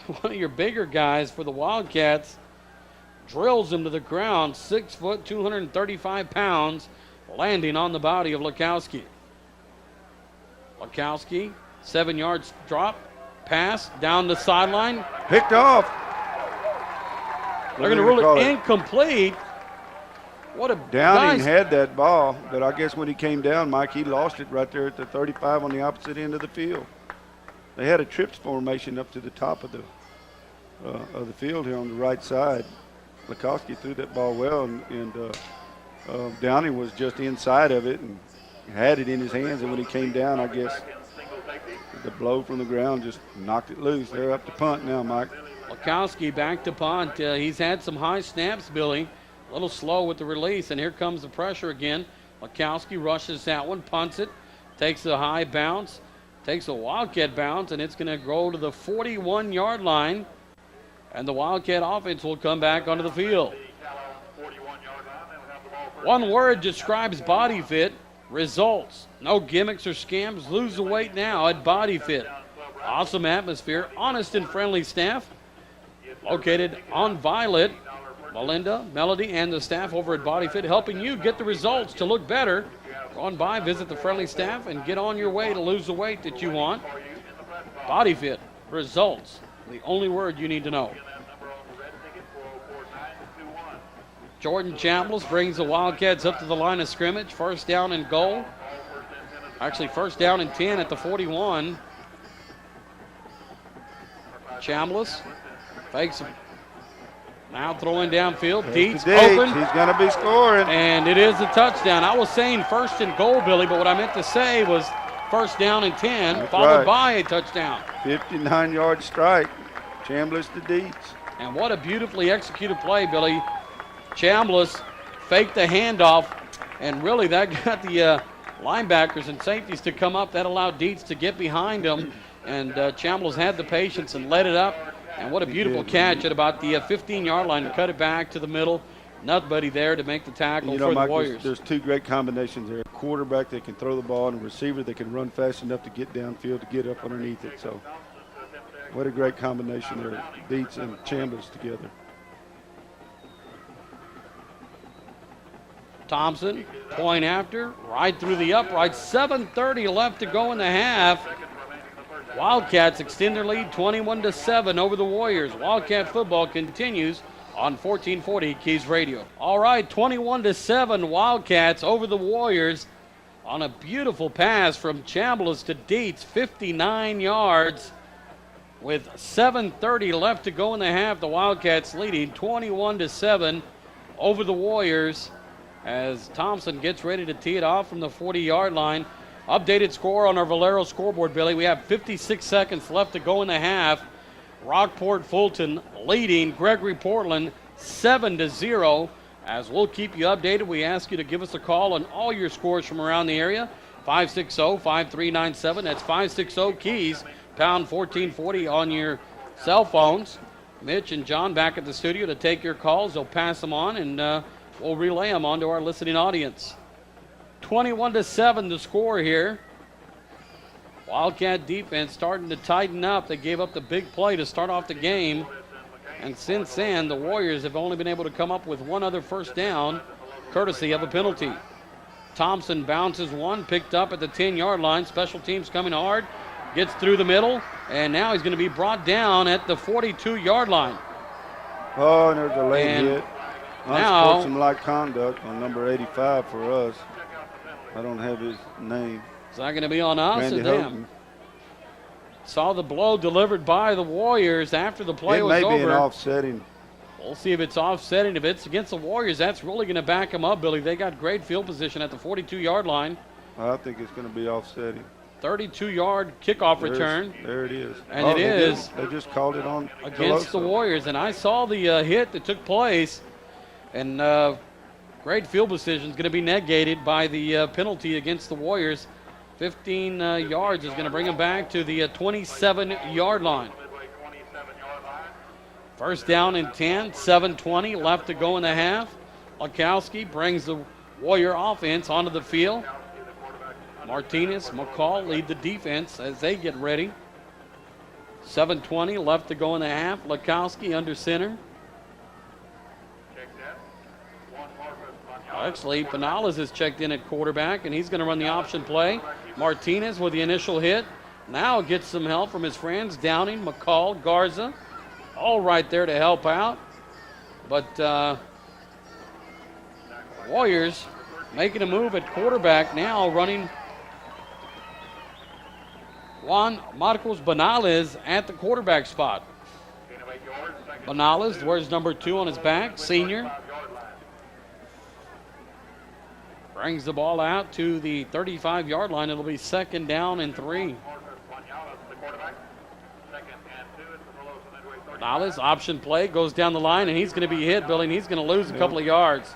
A: one of your bigger guys for the Wildcats, drills him to the ground, 6 foot, 235 pounds, landing on the body of Lukowski. Lukowski, 7 yards drop, pass down the sideline.
B: Picked off.
A: They're going to rule it incomplete. What a
B: Downing
A: nice.
B: had that ball, but I guess when he came down, Mike, he lost it right there at the 35 on the opposite end of the field. They had a trips formation up to the top of the field here on the right side. Lukowski threw that ball well, and Downing was just inside of it and had it in his hands. And when he came down, I guess the blow from the ground just knocked it loose. They're up to punt now, Mike.
A: Lukowski back to punt. He's had some high snaps, Billy. A little slow with the release, and here comes the pressure again. Lukowski rushes that one, punts it, takes a high bounce, takes a Wildcat bounce, and it's going to go to the 41-yard line, and the Wildcat offense will come back onto the field. One word describes Body Fit: results. No gimmicks or scams. Lose the weight now at Body Fit. Awesome atmosphere, honest and friendly staff. Located on Violet. Melinda, Melody, and the staff over at Body Fit helping you get the results to look better. Go on by, visit the friendly staff, and get on your way to lose the weight that you want. Body Fit, results, the only word you need to know. Jordan Chambliss brings the Wildcats up to the line of scrimmage. First down and goal. Actually, first down and 10 at the 41. Chambliss fakes him. Now throwing downfield. Dietz open.
B: He's going to be scoring.
A: And it is a touchdown. I was saying first and goal, Billy, but what I meant to say was first down and 10,
B: That's
A: followed
B: right.
A: by a touchdown.
B: 59-yard strike. Chambliss to Dietz.
A: And what a beautifully executed play, Billy. Chambliss faked the handoff, and really that got the linebackers and safeties to come up. That allowed Dietz to get behind him, and Chambliss had the patience and let it up. And what a beautiful catch at about the 15-yard line to cut it back to the middle. Nobody there to make the tackle for
B: Mike,
A: the Warriors.
B: There's two great combinations there. A quarterback that can throw the ball and a receiver that can run fast enough to get downfield to get up underneath it. So what a great combination there. Dietz and Chambliss together.
A: Thompson, point after, right through the upright. 7:30 left to go in the half. Wildcats extend their lead 21-7 over the Warriors. Wildcat football continues on 1440 Keys Radio. All right, 21-7 Wildcats over the Warriors on a beautiful pass from Chambliss to Dietz, 59 yards. With 7:30 left to go in the half, the Wildcats leading 21-7 over the Warriors as Thompson gets ready to tee it off from the 40-yard line. Updated score on our Valero scoreboard, Billy. We have 56 seconds left to go in the half. Rockport Fulton leading Gregory Portland 7-0. As we'll keep you updated, we ask you to give us a call on all your scores from around the area. 560-5397. That's 560-KEYS, pound 1440 on your cell phones. Mitch and John back at the studio to take your calls. They'll pass them on, and we'll relay them on to our listening audience. 21-7 the score here. Wildcat defense starting to tighten up. They gave up the big play to start off the game. And since then, the Warriors have only been able to come up with one other first down, courtesy of a penalty. Thompson bounces one, picked up at the 10-yard line. Special teams coming hard. Gets through the middle. And now he's going to be brought down at the 42-yard line.
B: Oh, and there's a late
A: And
B: hit.
A: now-
B: Unsportsmanlike conduct on number 85 for us. I don't have his name.
A: Is that going to be on us
B: Randy
A: or them?
B: Houghton.
A: Saw the blow delivered by the Warriors after the play
B: It
A: was
B: may
A: over.
B: be an offsetting.
A: We'll see if it's offsetting. If it's against the Warriors, that's really going to back them up, Billy. They got great field position at the 42-yard line.
B: I think it's going to be offsetting.
A: 32-yard kickoff return.
B: There it is.
A: And it is.
B: They just called it on
A: Against the Warriors. And I saw the hit that took place. And great field position is going to be negated by the penalty against the Warriors. 15 yards is going to bring them back to the 27-yard line. First down and 10, 7:20 left to go in the half. Lukowski brings the Warrior offense onto the field. Martinez, McCall lead the defense as they get ready. 7:20 left to go in the half. Lukowski under center. Actually, Penales is checked in at quarterback, and he's going to run the option play. Martinez with the initial hit. Now gets some help from his friends, Downing, McCall, Garza. All right there to help out. But Warriors making a move at quarterback now, running Juan Marcos Benales at the quarterback spot. Benales wears number 2 on his back, senior. Brings the ball out to the 35-yard line. It'll be 2nd down and 3. Benales, option play, goes down the line, and he's going to be hit, Billy, and he's going to lose a couple of yards.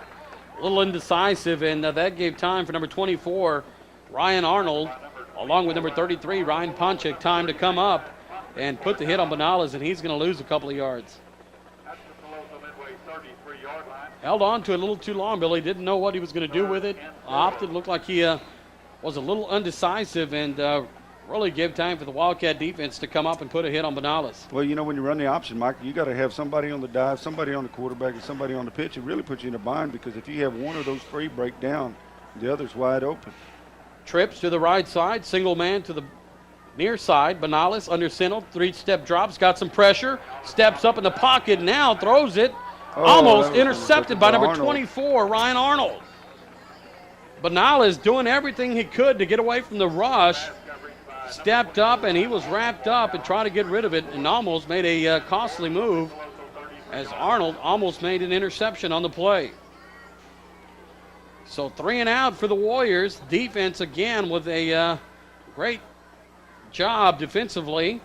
A: A little indecisive, and that gave time for number 24, Ryan Arnold, along with number 33, Ryan Ponchik, time to come up and put the hit on Benales, and he's going to lose a couple of yards. Held on to it a little too long, Billy. Didn't know what he was going to do with it. Opted, looked like he was a little undecisive, and really gave time for the Wildcat defense to come up and put a hit on Benales.
B: Well, you know, when you run the option, Mike, you got to have somebody on the dive, somebody on the quarterback, and somebody on the pitch. It really puts you in a bind, because if you have one of those three break down, the other's wide open.
A: Trips to the right side, single man to the near side. Benales under center, 3-step drops, got some pressure, steps up in the pocket now, throws it. Almost intercepted by number 24, Ryan Arnold. Benales doing everything he could to get away from the rush. Stepped up, and he was wrapped up and tried to get rid of it, and almost made a costly move as Arnold almost made an interception on the play. So 3 and out for the Warriors. Defense again with a great job defensively.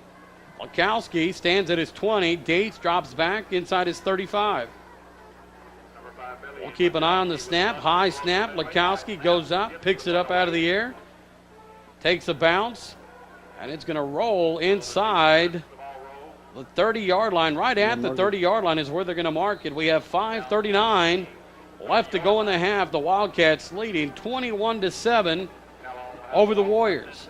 A: Lukowski stands at his 20. Dates drops back inside his 35. We'll keep an eye on the snap. High snap. Lukowski goes up, picks it up out of the air, takes a bounce, and it's going to roll inside the 30-yard line. Right at the 30-yard line is where they're going to mark it. We have 5:39 left to go in the half. The Wildcats leading 21-7 over the Warriors.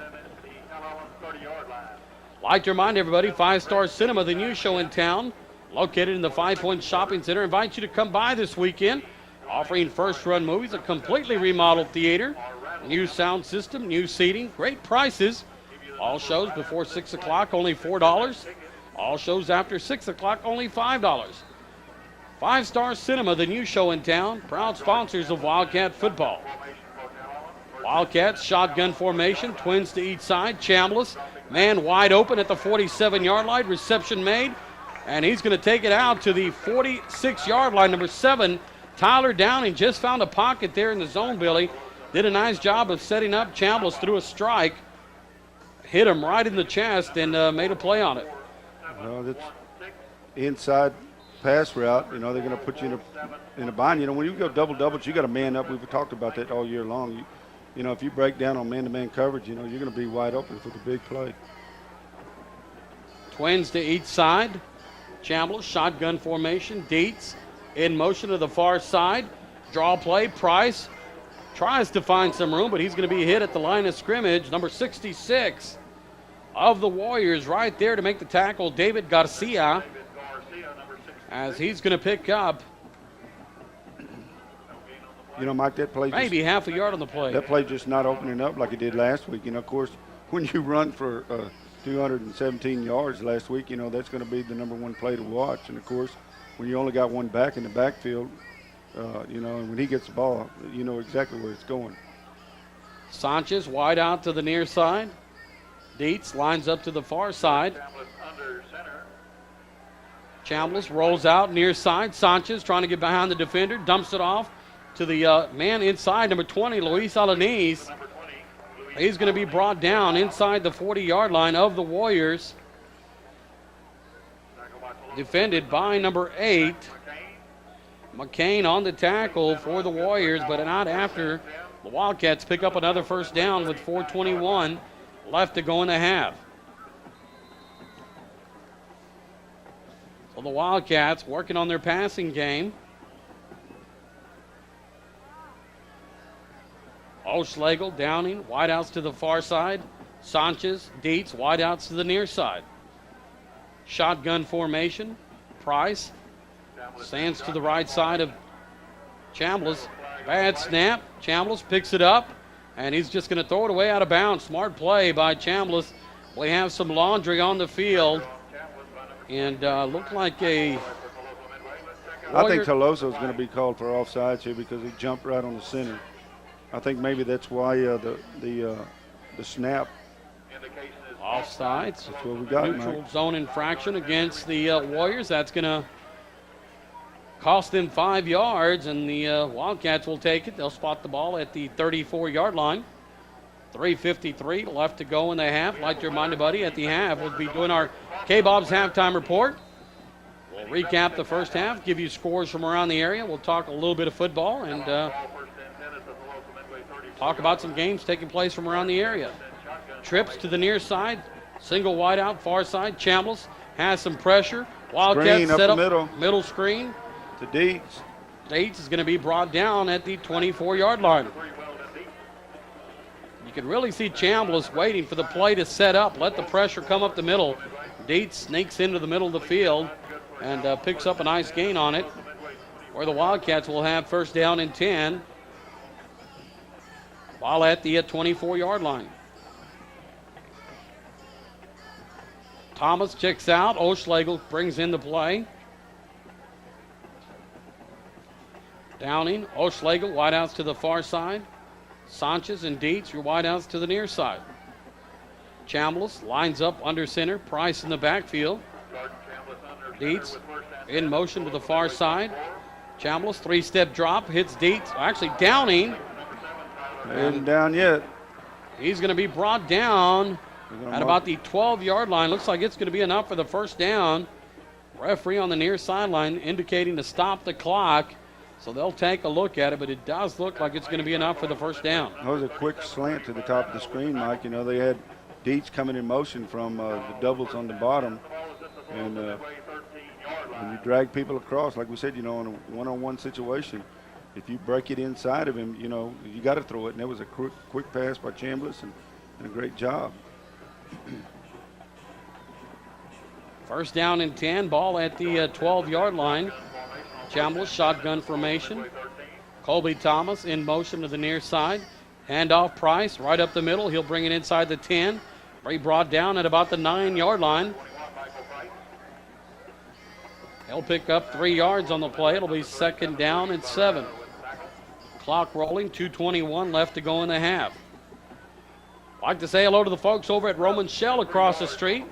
A: Like to remind everybody, 5 Star Cinema, the new show in town, located in the 5 Points Shopping Center, invites you to come by this weekend, offering first-run movies, a completely remodeled theater, new sound system, new seating, great prices. All shows before 6 o'clock, only $4. All shows after 6 o'clock, only $5. 5 Star Cinema, the new show in town, proud sponsors of Wildcat football. Wildcats, shotgun formation, twins to each side. Chambliss, man wide open at the 47-yard line, reception made, and he's going to take it out to the 46-yard line. Number 7, Tyler Downing, just found a pocket there in the zone, Billy. Did a nice job of setting up. Chambliss threw a strike, hit him right in the chest, and made a play on it.
B: Well, that's inside pass route. You know, they're going to put you in a bind. You know, when you go double-doubles, you got to man up. We've talked about that all year long. You know, if you break down on man-to-man coverage, you know, you're going to be wide open for the big play.
A: Twins to each side. Chambliss, shotgun formation. Dietz in motion to the far side. Draw play. Price tries to find some room, but he's going to be hit at the line of scrimmage. Number 66 of the Warriors right there to make the tackle, David Garcia, as he's going to pick up,
B: you know, Mike, that play
A: maybe half a yard on the play.
B: That play just not opening up like it did last week. You know, of course, when you run for 217 yards last week, you know, that's going to be the number one play to watch. And, of course, when you only got one back in the backfield, you know, and when he gets the ball, you know exactly where it's going.
A: Sanchez wide out to the near side. Dietz lines up to the far side. Chambliss rolls out near side. Sanchez trying to get behind the defender, dumps it off to the man inside, number 20, Luis Alanis. He's going to be brought down inside the 40-yard line of the Warriors. Defended by number 8. McCain on the tackle for the Warriors, but not after the Wildcats pick up another first down with 4:21 left to go in the half. So the Wildcats working on their passing game. O'Schlegel, Downing, wideouts to the far side. Sanchez, Dietz, wideouts to the near side. Shotgun formation. Price stands to the right side of Chambliss. Bad snap. Chambliss picks it up, and he's just going to throw it away out of bounds. Smart play by Chambliss. We have some laundry on the field, and looked like a
B: I think Toloso's going to be called for offsides here because he jumped right on the center. I think maybe that's why the snap.
A: Offsides.
B: That's what we got.
A: Neutral zone infraction against the Warriors. That's going to cost them 5 yards, and the Wildcats will take it. They'll spot the ball at the 34-yard line. 3:53 left to go in the half. Like to remind everybody, at the half, we'll be doing our K-Bob's halftime report. We'll recap the first half, give you scores from around the area. We'll talk a little bit of football and talk about some games taking place from around the area. Trips to the near side, single wide out, far side. Chambliss has some pressure. Wildcats set up middle screen.
B: To Dietz.
A: Dietz is going to be brought down at the 24-yard line. You can really see Chambliss waiting for the play to set up, let the pressure come up the middle. Dietz sneaks into the middle of the field and picks up a nice gain on it, where the Wildcats will have first down and 10 while at the 24-yard line. Thomas checks out. O'Schlegel brings in the play. Downing, O'Schlegel, wideouts to the far side. Sanchez and Dietz, your wideouts to the near side. Chambliss lines up under center. Price in the backfield. Dietz in motion to the far side. Chambliss, three-step drop, hits Dietz. Actually, Downing.
B: Isn't down yet.
A: He's going to be brought down at about the 12-yard line. Looks like it's going to be enough for the first down. Referee on the near sideline indicating to stop the clock. So they'll take a look at it, but it does look like it's going to be enough for the first down.
B: That was a quick slant to the top of the screen, Mike. You know, they had Dietz coming in motion from the doubles on the bottom. And when you drag people across, like we said, you know, in a one-on-one situation, if you break it inside of him, you know, you got to throw it. And it was a quick pass by Chambliss and a great job.
A: First down and 10, ball at the 12-yard line. Chambliss, shotgun formation. Colby Thomas in motion to the near side. Handoff Price right up the middle. He'll bring it inside the 10. Be brought down at about the 9-yard line. He'll pick up 3 yards on the play. It'll be second down and 7. Clock rolling, 2:21 left to go in the half. I'd like to say hello to the folks over at Roman Shell across the street.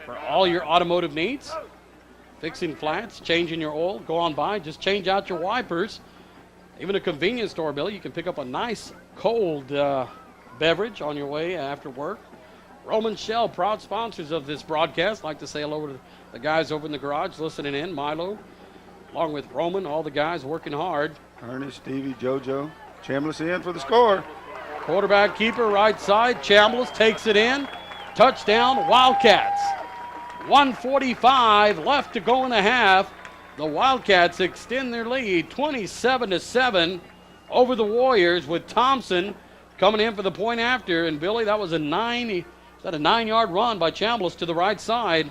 A: For all your automotive needs. Fixing flats, changing your oil, go on by, just change out your wipers. Even a convenience store, Billy, you can pick up a nice cold beverage on your way after work. Roman Shell, proud sponsors of this broadcast. I'd like to say hello to the guys over in the garage listening in. Milo, along with Roman, all the guys working hard.
B: Ernest, Stevie, JoJo. Chambliss in for the score.
A: Quarterback keeper, right side. Chambliss takes it in. Touchdown, Wildcats. 1:45 left to go in the half. The Wildcats extend their lead 27-7 over the Warriors, with Thompson coming in for the point after. And Billy, that was a 9-yard run by Chambliss to the right side.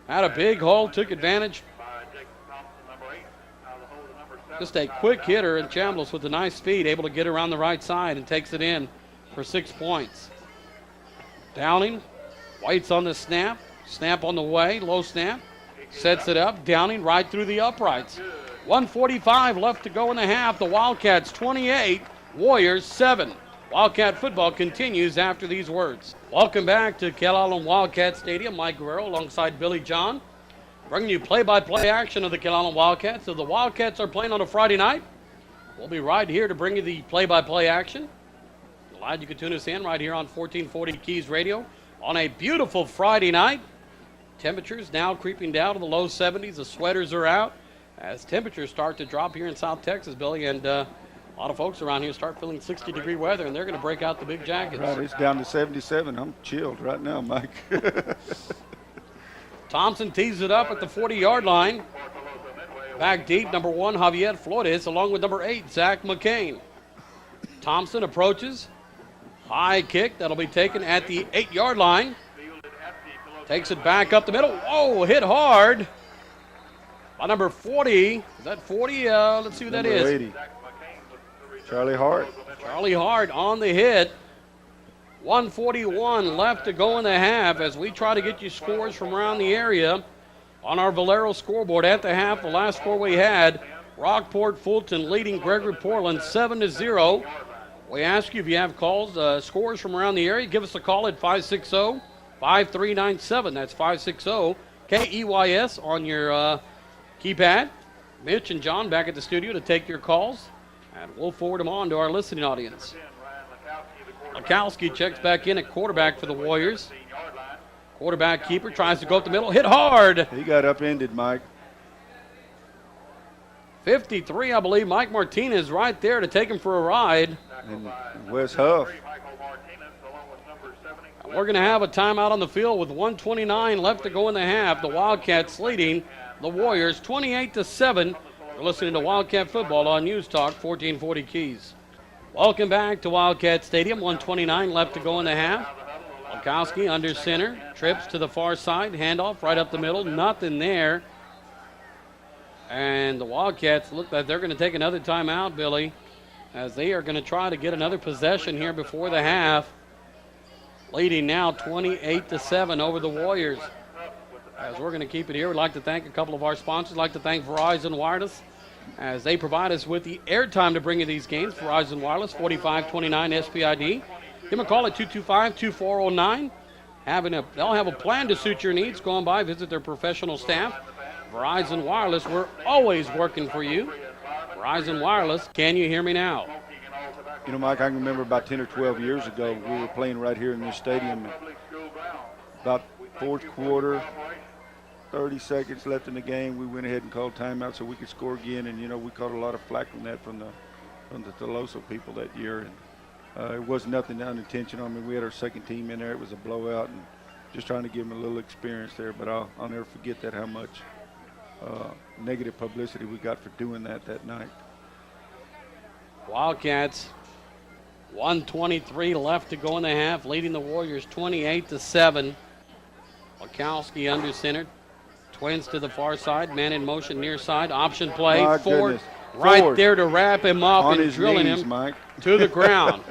A: Had a big hole, took advantage. Just a quick hitter, and Chambliss with a nice speed, able to get around the right side and takes it in for 6 points. Downing waits on the snap. Snap on the way, low snap. Sets it up. Downing right through the uprights. 1:45 left to go in the half. The Wildcats 28, Warriors 7. Wildcat football continues after these words. Welcome back to Calallen Wildcat Stadium. Mike Guerrero alongside Billy John, bringing you play-by-play action of the Calallen Wildcats. So the Wildcats are playing on a Friday night. We'll be right here to bring you the play-by-play action. Glad you could tune us in right here on 1440 Keys Radio on a beautiful Friday night. Temperatures now creeping down to the low 70s. The sweaters are out as temperatures start to drop here in South Texas, Billy, and a lot of folks around here start feeling 60-degree weather, and they're going to break out the big jackets.
B: Right, it's down to 77. I'm chilled right now, Mike.
A: Thompson tees it up at the 40-yard line. Back deep, number 1, Javier Flores, along with number 8, Zach McCain. Thompson approaches. High kick that'll be taken at the 8-yard line. Takes it back up the middle. Whoa, hit hard by number 40. Is that 40? Let's see who that is.
B: 80. Charlie Hart.
A: Charlie Hart on the hit. 1:41 left to go in the half as we try to get you scores from around the area on our Valero scoreboard. At the half, the last score we had, Rockport Fulton leading Gregory Portland 7-0. We ask you if you have calls, scores from around the area, give us a call at 560-5397. That's 560-KEYS on your keypad. Mitch and John back at the studio to take your calls, and we'll forward them on to our listening audience. Lekowski checks back in at quarterback for the Warriors. Quarterback keeper tries to go up the middle, hit hard.
B: He got upended, Mike.
A: 53, I believe. Mike Martinez right there to take him for a ride.
B: And Wes Huff.
A: We're going to have a timeout on the field with 1:29 left to go in the half. The Wildcats leading the Warriors 28-7. You're listening to Wildcat Football on News Talk 1440 Keys. Welcome back to Wildcat Stadium. 1:29 left to go in the half. Lekowski under center, trips to the far side, handoff right up the middle, nothing there. And the Wildcats look like they're going to take another timeout, Billy, as they are going to try to get another possession here before the half. Leading now 28-7 over the Warriors. As we're going to keep it here, we'd like to thank a couple of our sponsors. We'd like to thank Verizon Wireless as they provide us with the airtime to bring you these games. Verizon Wireless, 4529 SPID. Give them a call at 225-2409. They'll have a plan to suit your needs. Go on by, visit their professional staff. Verizon Wireless, we're always working for you. Verizon Wireless, can you hear me now?
B: You know, Mike, I can remember about 10 or 12 years ago, we were playing right here in this stadium. About fourth quarter, 30 seconds left in the game, we went ahead and called timeout so we could score again. And, you know, we caught a lot of flack from that from the Teloso people that year. And it was nothing unintentional. I mean, we had our second team in there. It was a blowout and just trying to give them a little experience there. But I'll never forget that, how much negative publicity we got for doing that night.
A: Wildcats, 1:23 left to go in the half, leading the Warriors 28-7. Lekowski under center, twins to the far side, man in motion near side, option play. Ford right there to wrap him up
B: on
A: and drilling
B: knees,
A: him
B: Mike.
A: to the ground.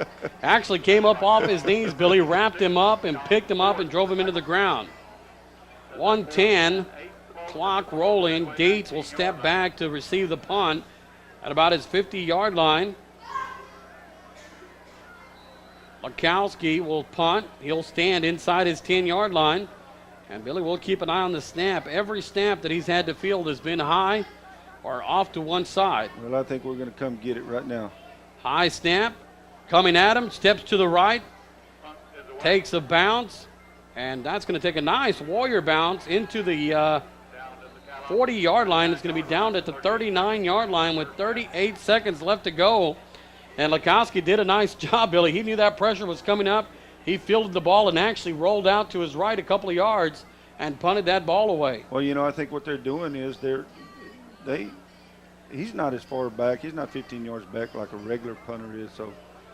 A: Actually came up off his knees, Billy, wrapped him up and picked him up and drove him into the ground. 1:10, clock rolling. Dietz will step back to receive the punt at about his 50-yard line. Lekowski will punt. He'll stand inside his 10-yard line. And Billy will keep an eye on the snap. Every snap that he's had to field has been high or off to one side.
B: Well, I think we're going to come get it right now.
A: High snap. Coming at him. Steps to the right. Takes a bounce. And that's going to take a nice Warrior bounce into the 40-yard line. It's going to be down at the 39-yard line with 38 seconds left to go. And Lekowski did a nice job, Billy. He knew that pressure was coming up. He fielded the ball and actually rolled out to his right a couple of yards and punted that ball away.
B: Well, you know, I think what they're doing is he's not as far back. He's not 15 yards back like a regular punter is. So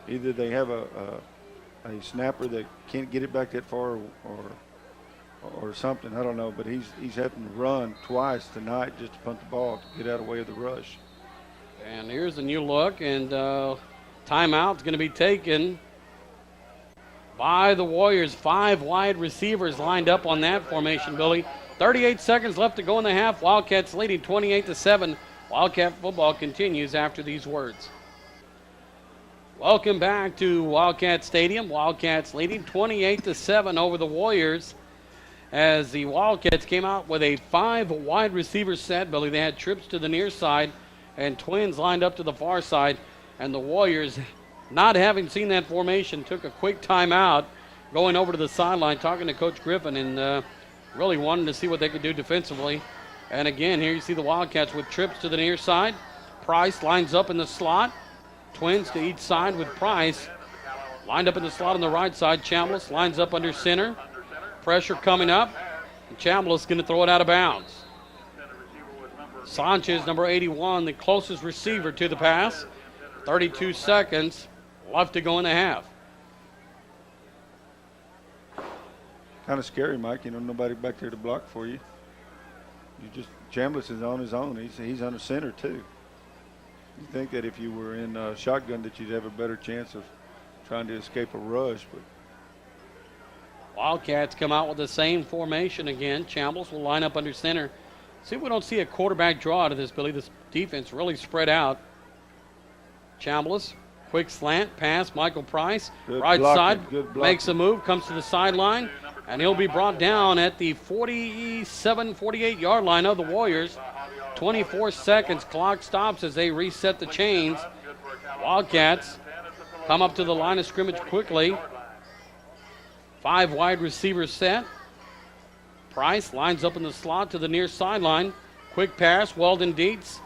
B: either they have a snapper that can't get it back that far or something. I don't know. But he's having to run twice tonight just to punt the ball to get out of the way of the rush.
A: And here's a new look, and timeout's going to be taken by the Warriors. 5 wide receivers lined up on that formation, Billy. 38 seconds left to go in the half. Wildcats leading 28-7. Wildcat football continues after these words. Welcome back to Wildcat Stadium. Wildcats leading 28-7 over the Warriors as the Wildcats came out with a 5 wide receiver set, Billy. They had trips to the near side and Twins lined up to the far side. And the Warriors, not having seen that formation, took a quick timeout, going over to the sideline, talking to Coach Griffin, and really wanting to see what they could do defensively. And again, here you see the Wildcats with trips to the near side. Price lines up in the slot. Twins to each side with Price. Lined up in the slot on the right side. Chambliss lines up under center. Pressure coming up. And Chambliss going to throw it out of bounds. Sanchez, number 81, the closest receiver to the pass. 32 seconds left to go in the half.
B: Kind of scary, Mike. Nobody back there to block for you. Chambliss is on his own. He's under center too. You think that if you were in shotgun that you'd have a better chance of trying to escape a rush, but
A: Wildcats come out with the same formation again. Chambliss will line up under center. See if we don't see a quarterback draw out of this, Billy. This defense really spread out. Chambliss, quick slant, pass, Michael Price.
B: Good
A: right
B: blocking,
A: side, makes a move, comes to the sideline, and he'll be brought down at the 47, 48-yard line of the Warriors. 24 seconds, clock stops as they reset the chains. Wildcats come up to the line of scrimmage quickly. 5 wide receivers set. Price lines up in the slot to the near sideline. Quick pass, Weldon Dietz.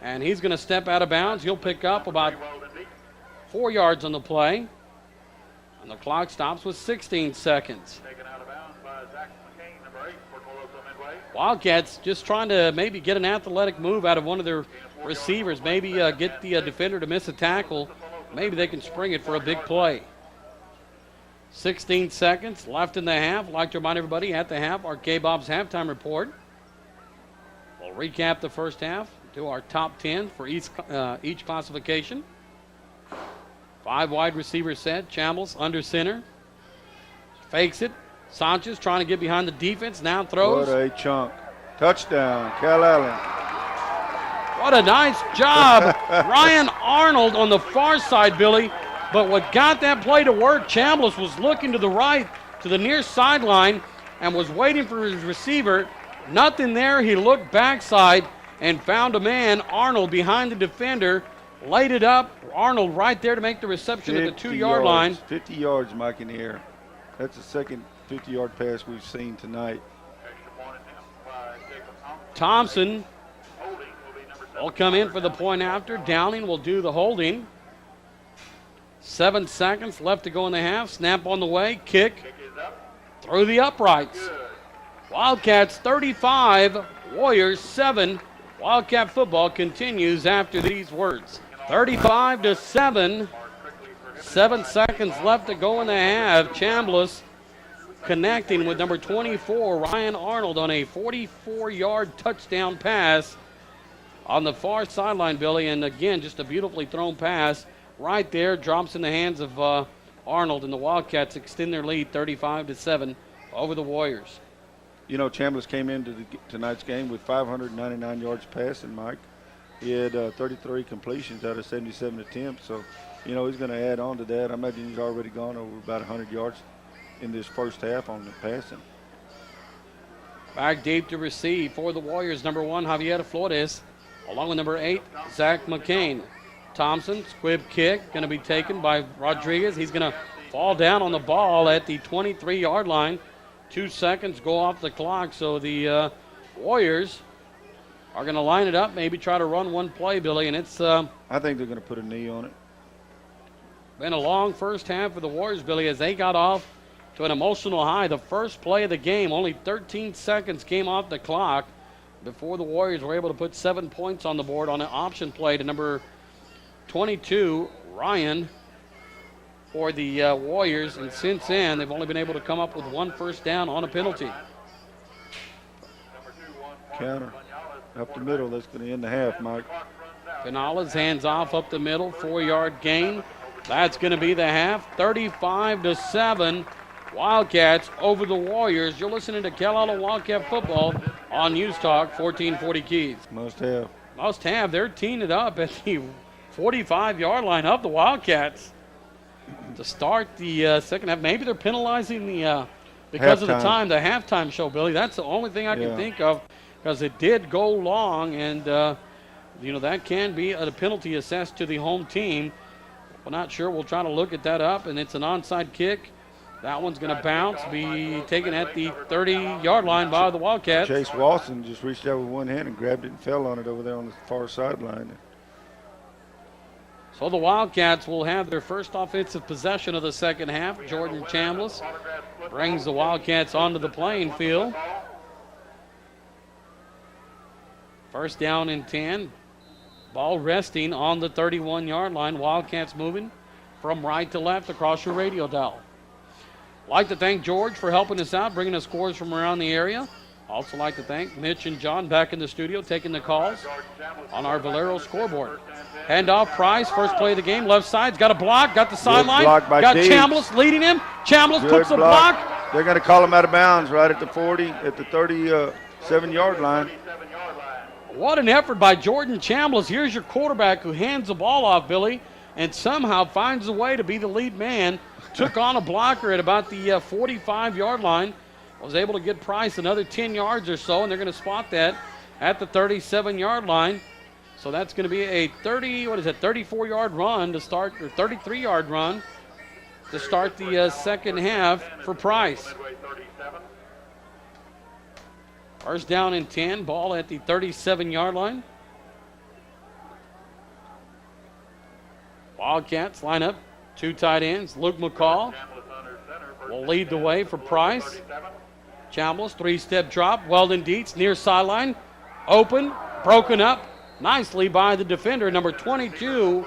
A: And he's going to step out of bounds. He'll pick up about 4 yards on the play. And the clock stops with 16 seconds. Wildcats just trying to maybe get an athletic move out of one of their receivers. Maybe get the defender to miss a tackle. Maybe they can spring it for a big play. 16 seconds left in the half. I'd like to remind everybody at the half, our K-Bob's halftime report. We'll recap the first half. Do our top 10 for each classification. 5 wide receivers set. Chambliss under center. Fakes it. Sanchez trying to get behind the defense. Now throws.
B: What a chunk. Touchdown, Cal Allen.
A: What a nice job. Ryan Arnold on the far side, Billy. But what got that play to work, Chambliss was looking to the right, to the near sideline, and was waiting for his receiver. Nothing there. He looked backside and found a man, Arnold, behind the defender, laid it up. Arnold right there to make the reception at the 2-yard line.
B: 50 yards, Mike, in the air. That's the second 50-yard pass we've seen tonight.
A: Thompson will come in for the point after. Downing will do the holding. 7 seconds left to go in the half. Snap on the way. Kick through the uprights. Wildcats 35, Warriors 7. Wildcat football continues after these words. 35-7. 7 seconds left to go in the half. Chambliss connecting with number 24, Ryan Arnold, on a 44-yard touchdown pass on the far sideline, Billy. And again, just a beautifully thrown pass right there. Drops in the hands of Arnold, and the Wildcats extend their lead 35-7 over the Warriors.
B: Chambliss came into tonight's game with 599 yards passing, Mike. He had 33 completions out of 77 attempts. So, he's going to add on to that. I imagine he's already gone over about 100 yards in this first half on the passing.
A: Back deep to receive for the Warriors, number 1, Javier Flores, along with number 8, Zach McCain. Thompson, squib kick, going to be taken by Rodriguez. He's going to fall down on the ball at the 23-yard line. 2 seconds go off the clock, so the Warriors are going to line it up, maybe try to run one play, Billy, and it's
B: I think they're going to put a knee on it.
A: Been a long first half for the Warriors, Billy, as they got off to an emotional high. The first play of the game, only 13 seconds came off the clock before the Warriors were able to put 7 points on the board on an option play to number 22, Ryan, for the Warriors. And since then, they've only been able to come up with 1 first down on a penalty.
B: Counter up the middle. That's going to end the half, Mike.
A: Canales hands off up the middle, 4-yard gain. That's going to be the half, 35-7. Wildcats over the Warriors. You're listening to Cal Wildcat football on News Talk 1440 Keys.
B: Must have.
A: Must have. They're teeing it up at the 45-yard line of the Wildcats to start the second half. Maybe they're penalizing the because of the time, the halftime show, Billy. That's the only thing I can think of, because it did go long, and that can be a penalty assessed to the home team. We're not sure. We'll try to look at that up, and it's an onside kick. That one's going to bounce, be taken at the 30-yard line by the Wildcats.
B: Chase Walson just reached out with one hand and grabbed it and fell on it over there on the far sideline.
A: So the Wildcats will have their first offensive possession of the second half. Jordan Chambliss brings the Wildcats onto the playing field. First down and 10. Ball resting on the 31-yard line. Wildcats moving from right to left across your radio dial. Like to thank George for helping us out, bringing us scores from around the area. Also like to thank Mitch and John back in the studio taking the calls on our Valero scoreboard. Handoff, Price, first play of the game, left side's got a block, got the sideline, got
B: Deeds.
A: Chambliss leading him. Chambliss
B: Good
A: puts a block.
B: They're going to call him out of bounds right at the 40, at the 37-yard line.
A: What an effort by Jordan Chambliss. Here's your quarterback who hands the ball off, Billy, and somehow finds a way to be the lead man. Took on a blocker at about the 45-yard line. Was able to get Price another 10 yards or so, and they're going to spot that at the 37-yard line. So that's going to be a 34-yard run to start, or 33-yard run to start the second half for Price. First down and 10, ball at the 37-yard line. Wildcats line up, two tight ends. Luke McCall will lead the way for Price. Chambliss, three-step drop. Weldon Dietz near sideline. Open, broken up nicely by the defender, number 22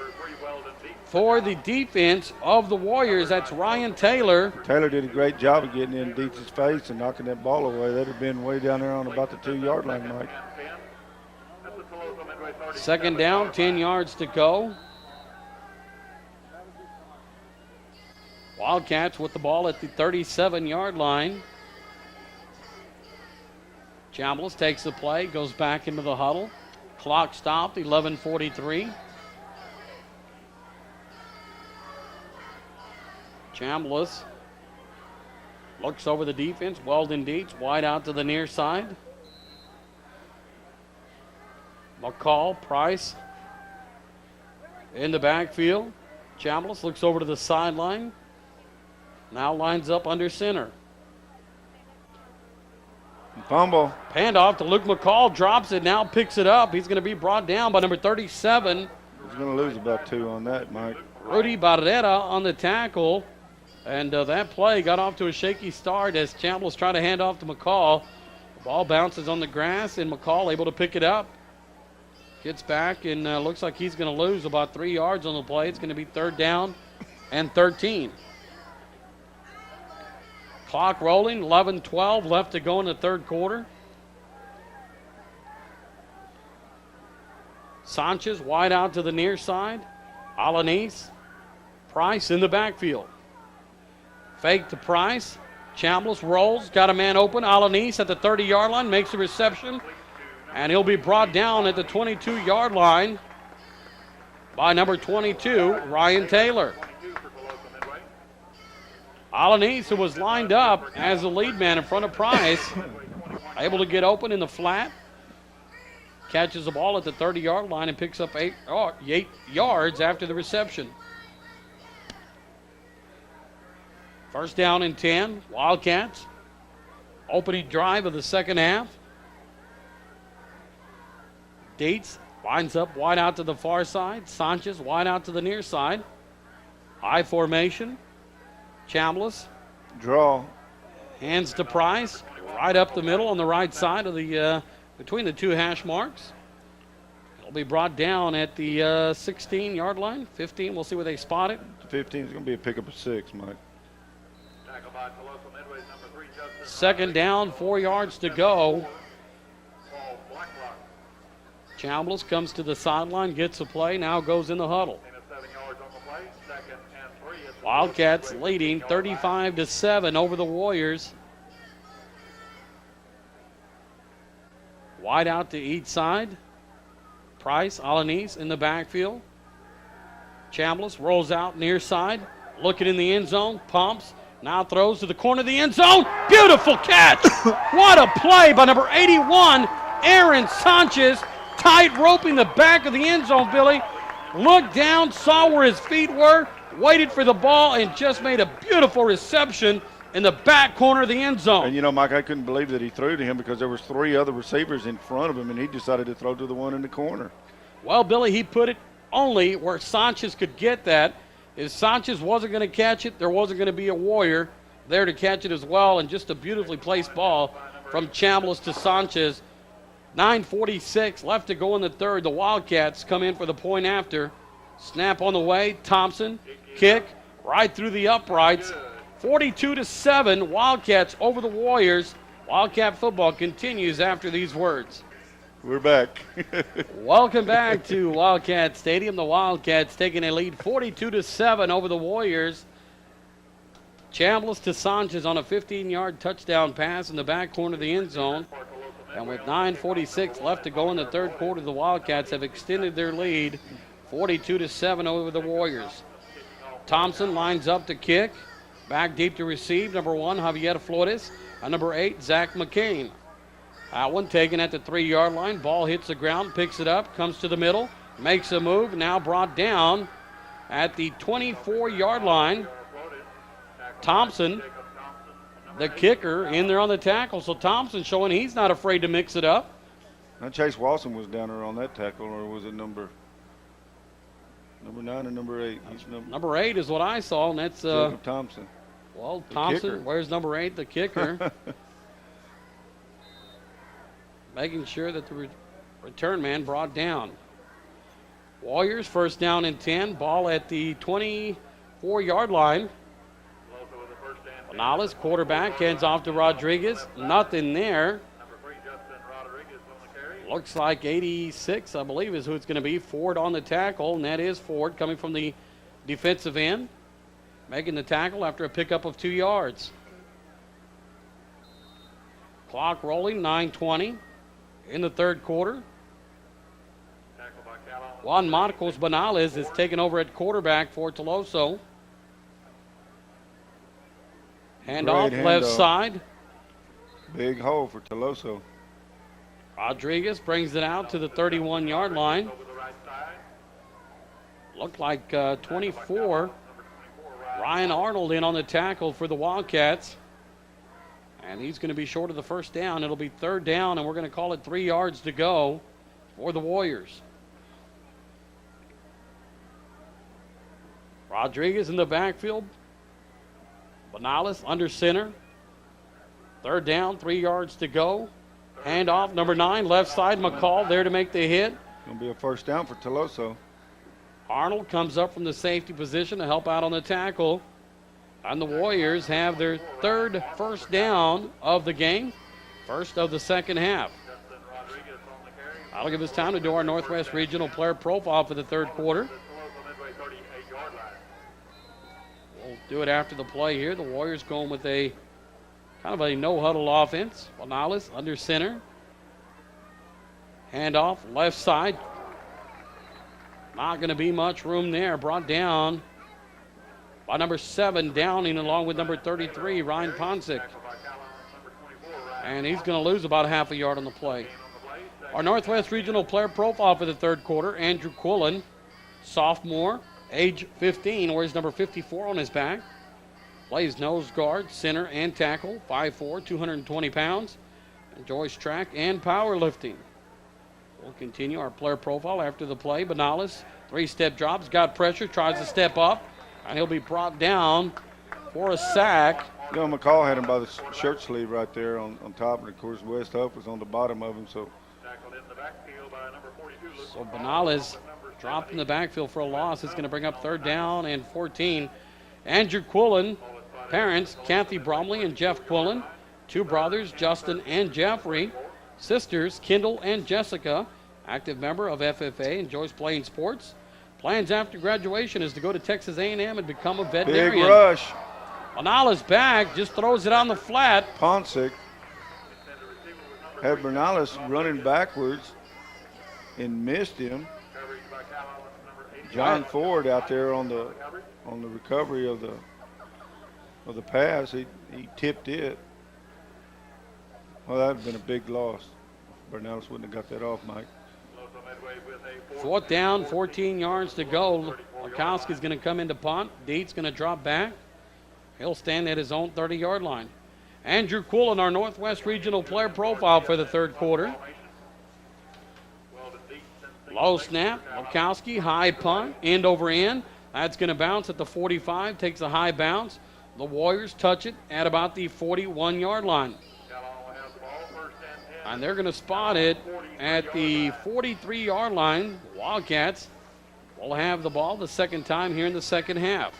A: for the defense of the Warriors. That's Ryan Taylor.
B: Taylor did a great job of getting in Dietz's face and knocking that ball away. That'd have been way down there on about the 2-yard line, Mike.
A: Second down, 10 yards to go. Wildcats with the ball at the 37-yard line. Chambliss takes the play, goes back into the huddle. Clock stopped, 11:43. Chambliss looks over the defense. Weldon Dietz wide out to the near side. McCall, Price in the backfield. Chambliss looks over to the sideline. Now lines up under center.
B: Fumble.
A: Handoff to Luke McCall, drops it, now picks it up. He's going to be brought down by number 37.
B: He's going to lose about 2 on that, Mike.
A: Rudy Barrera on the tackle. And that play got off to a shaky start as Chambliss tried to hand off to McCall. The ball bounces on the grass, and McCall able to pick it up. Gets back, and looks like he's going to lose about 3 yards on the play. It's going to be third down and 13. Clock rolling, 11-12 left to go in the third quarter. Sanchez wide out to the near side. Alanis, Price in the backfield. Fake to Price. Chambliss rolls, got a man open. Alanis at the 30-yard line makes the reception, and he'll be brought down at the 22-yard line by number 22, Ryan Taylor. Alanis, who was lined up as the lead man in front of Price, able to get open in the flat. Catches the ball at the 30-yard line and picks up 8 yards after the reception. First down and 10, Wildcats. Opening drive of the second half. Dietz lines up wide out to the far side. Sanchez wide out to the near side. I formation. Chambliss.
B: Draw.
A: Hands to Price. Right up the middle on the right side of the between the two hash marks. It'll be brought down at the 16-yard line. 15, we'll see where they spot it.
B: 15 is going to be a pickup of 6, Mike.
A: Second down, 4 yards to go. Chambliss comes to the sideline, gets a play, now goes in the huddle. Wildcats leading 35-7 over the Warriors. Wide out to each side. Price, Alanis in the backfield. Chambliss rolls out near side, looking in the end zone, pumps, now throws to the corner of the end zone. Beautiful catch. What a play by number 81, Aaron Sanchez. tight roping the back of the end zone, Billy. Looked down, saw where his feet were, waited for the ball, and just made a beautiful reception in the back corner of the end zone.
B: And, you know, Mike, I couldn't believe that he threw to him because there was 3 other receivers in front of him, and he decided to throw to the one in the corner.
A: Well, Billy, he put it only where Sanchez could get that. If Sanchez wasn't going to catch it, there wasn't going to be a Warrior there to catch it as well, and just a beautifully placed ball from Chambliss to Sanchez. 9:46 left to go in the third. The Wildcats come in for the point after. Snap on the way. Thompson, kick right through the uprights. 42-7, Wildcats over the Warriors. Wildcat football continues after these words.
B: We're back.
A: Welcome back to Wildcat Stadium. The Wildcats taking a lead 42-7 over the Warriors. Chambliss to Sanchez on a 15-yard touchdown pass in the back corner of the end zone. And with 9:46 left to go in the third quarter, the Wildcats have extended their lead 42-7 over the Warriors. Thompson lines up to kick. Back deep to receive. Number 1, Javier Flores. And number 8, Zach McCain. That one taken at the 3-yard line. Ball hits the ground, picks it up, comes to the middle, makes a move, now brought down at the 24-yard line. Thompson, the kicker, in there on the tackle. So Thompson showing he's not afraid to mix it up.
B: Now Chase Walson was down there on that tackle, or was it number 9 and number 8? He's
A: Number 8 is what I saw, and that's
B: Jacob Thompson.
A: Well,
B: The
A: Thompson,
B: kicker.
A: where's number 8, the kicker? Making sure that the return man brought down. Warriors first down and 10. Ball at the 24-yard line. Canales, quarterback, hands off to Rodriguez. Nothing there. Looks like 86, I believe, is who it's going to be. Ford on the tackle, and that is Ford coming from the defensive end. Making the tackle after a pickup of 2 yards. Clock rolling, 9:20 in the third quarter. Juan Marcos Banales is taken over at quarterback for Toloso. Handoff,
B: Great
A: left
B: handoff.
A: side.
B: Big hole for Toloso.
A: Rodriguez brings it out to the 31-yard line. Looked like 24. Ryan Arnold in on the tackle for the Wildcats. And he's going to be short of the first down. It'll be third down, and we're going to call it 3 yards to go for the Warriors. Rodriguez in the backfield. Banales under center. Third down, 3 yards to go. Handoff, number 9, left side, McCall there to make the hit.
B: Going to be a first down for Toloso.
A: Arnold comes up from the safety position to help out on the tackle. And the Warriors have their third first down of the game, first of the second half. I'll give us time to do our Northwest Regional player profile for the third quarter. We'll do it after the play here. The Warriors going with a kind of a no-huddle offense. Banales under center. Handoff, left side. Not going to be much room there. Brought down by number 7, Downing, along with number 33, Ryan Ponsick. And he's going to lose about half a yard on the play. Our Northwest Regional player profile for the third quarter, Andrew Quillen, sophomore, age 15, wears number 54 on his back. Plays nose guard, center, and tackle, 5'4", 220 pounds. Enjoys track and powerlifting. We'll continue our player profile after the play. Banales, 3-step drops, got pressure, tries to step up, and he'll be brought down for a sack.
B: You know, McCall had him by the shirt sleeve right there on top, and of course West Huff was on the bottom of him. So
A: Banales dropped in the backfield for a loss. It's going to bring up third down and 14. Andrew Quillen, parents Kathy Bromley and Jeff Quillen, 2 brothers Justin and Jeffrey, sisters Kendall and Jessica, active member of FFA, enjoys playing sports. Plans after graduation is to go to Texas A&M and become a veterinarian.
B: big rush.
A: Banales back, just throws it on the flat.
B: Ponsick had Bernales running backwards and missed him. John Ford out there on the recovery of the pass, he tipped it. Well, that would have been a big loss. Bernales wouldn't have got that off, Mike.
A: 4th down, 14 yards to go. Lukowski's going to come into punt. Dietz going to drop back. He'll stand at his own 30-yard line. Andrew Quillen, our Northwest Regional player profile for the third quarter. Low snap, Lukowski, high punt, end over end. That's going to bounce at the 45, takes a high bounce. The Warriors touch it at about the 41-yard line. And they're going to spot it at the 43-yard line. Wildcats will have the ball the second time here in the second half.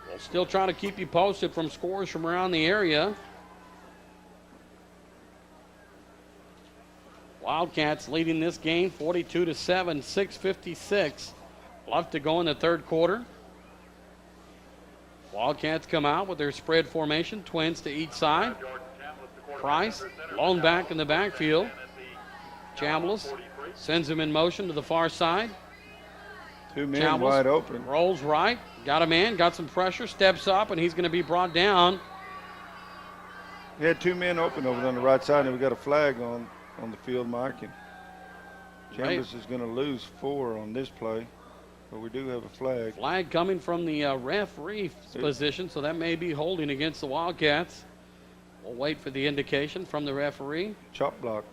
A: We'll still try to keep you posted from scores from around the area. Wildcats leading this game 42-7, 6:56 left to go in the third quarter. Wildcats come out with their spread formation, twins to each side. Price, lone back in the backfield. Chambliss sends him in motion to the far side.
B: 2 men
A: Chambliss
B: wide open.
A: rolls right, got a man, got some pressure, steps up, and he's going to be brought down.
B: He had 2 men open over on the right side, and we got a flag on the field, Mike. And Chambliss is going to lose 4 on this play, but we do have a flag.
A: Flag coming from the referee position, so that may be holding against the Wildcats. We'll wait for the indication from the referee.
B: Chop block.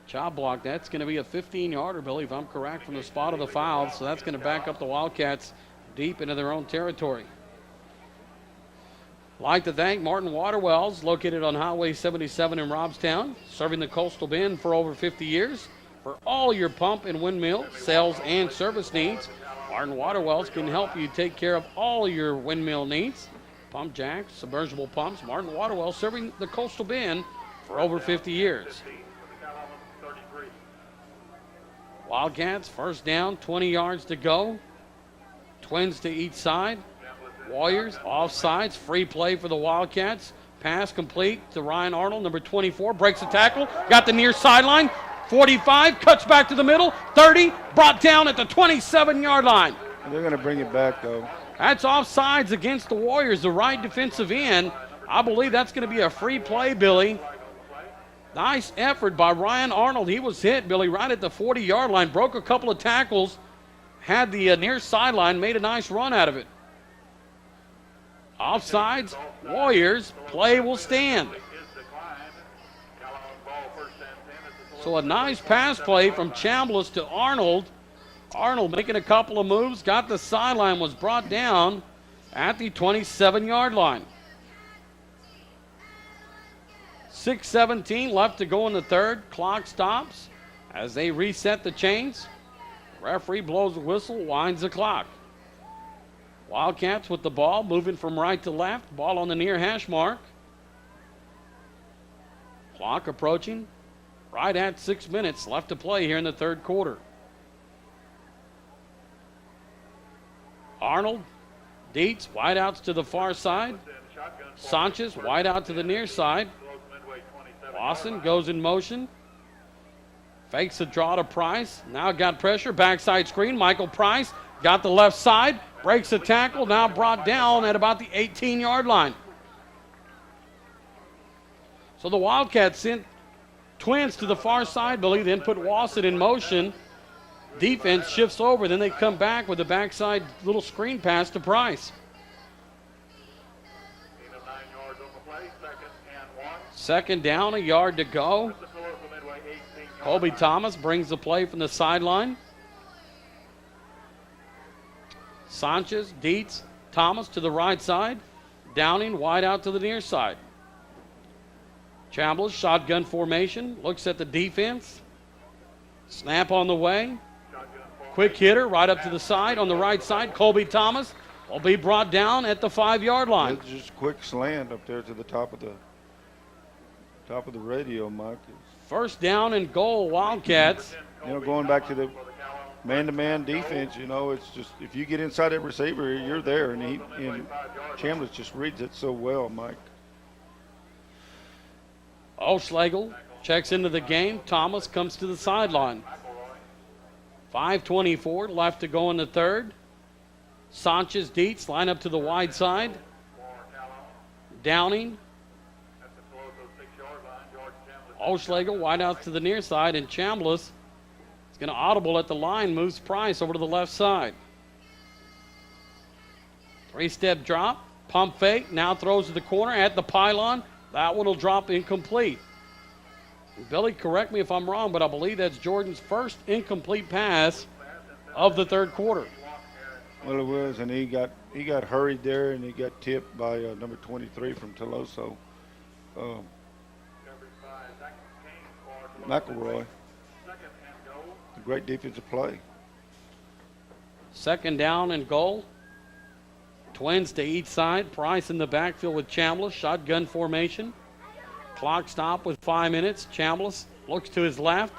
A: Chop block, that's going to be a 15-yarder, Billy, if I'm correct, from the spot of the foul. So that's going to back up the Wildcats deep into their own territory. Like to thank Martin Waterwells, located on Highway 77 in Robstown, serving the Coastal Bend for over 50 years. For all your pump and windmill sales and service needs, Martin Waterwells can help you take care of all your windmill needs. Pump jacks, submersible pumps, Martin Waterwells serving the Coastal Bend for over 50 years. Wildcats, first down, 20 yards to go. Twins to each side. Warriors, offsides, free play for the Wildcats. Pass complete to Ryan Arnold, number 24, breaks the tackle, got the near sideline. 45, cuts back to the middle, 30, brought down at the 27-yard line.
B: And they're going to bring it back, though.
A: That's offsides against the Warriors, the right defensive end. I believe that's going to be a free play, Billy. Nice effort by Ryan Arnold. He was hit, Billy, right at the 40-yard line, broke a couple of tackles, had the near sideline, made a nice run out of it. Offsides, Warriors, play will stand. So a nice pass play from Chambliss to Arnold. Arnold making a couple of moves, got the sideline, was brought down at the 27-yard line. 6:17 left to go in the third. Clock stops as they reset the chains. Referee blows a whistle, winds the clock. Wildcats with the ball, moving from right to left. Ball on the near hash mark. Clock approaching. Right at 6 minutes left to play here in the third quarter. Arnold, Dietz, wide outs to the far side. Sanchez, wide out to the near side. Lawson goes in motion. Fakes a draw to Price. Now got pressure. Backside screen. Michael Price got the left side. Breaks the tackle. Now brought down at about the 18-yard line. So the Wildcats sent Twins to the far side, Billy, then put Wassett in motion. Defense shifts over. Then they come back with a backside little screen pass to Price. Second down, a yard to go. Colby Thomas brings the play from the sideline. Sanchez, Dietz, Thomas to the right side. Downing wide out to the near side. Chambliss, shotgun formation, looks at the defense. Snap on the way. Quick hitter right up to the side on the right side. Colby Thomas will be brought down at the 5-yard line.
B: It's just a quick slant up there to the top of the radio, Mike.
A: First down and goal, Wildcats.
B: You know, going back to the man-to-man defense, you know, it's just if you get inside that receiver, you're there, and Chambliss just reads it so well, Mike.
A: O'Schlegel checks into the game. Thomas comes to the sideline. 5:24 left to go in the third. Sanchez, Dietz line up to the wide side. Downing Oschlegel wide out to the near side, and Chambliss is going to audible at the line, moves Price over to the left side. 3-step drop, pump fake, now throws to the corner at the pylon. That one will drop incomplete. And Billy, correct me if I'm wrong, but I believe that's Jordan's first incomplete pass of the third quarter.
B: Well, it was, and he got hurried there, and he got tipped by number 23 from Teloso, McElroy. A great defensive play.
A: Second down and goal. Twins to each side. Price in the backfield with Chambliss. Shotgun formation. Clock stop with 5 minutes. Chambliss looks to his left.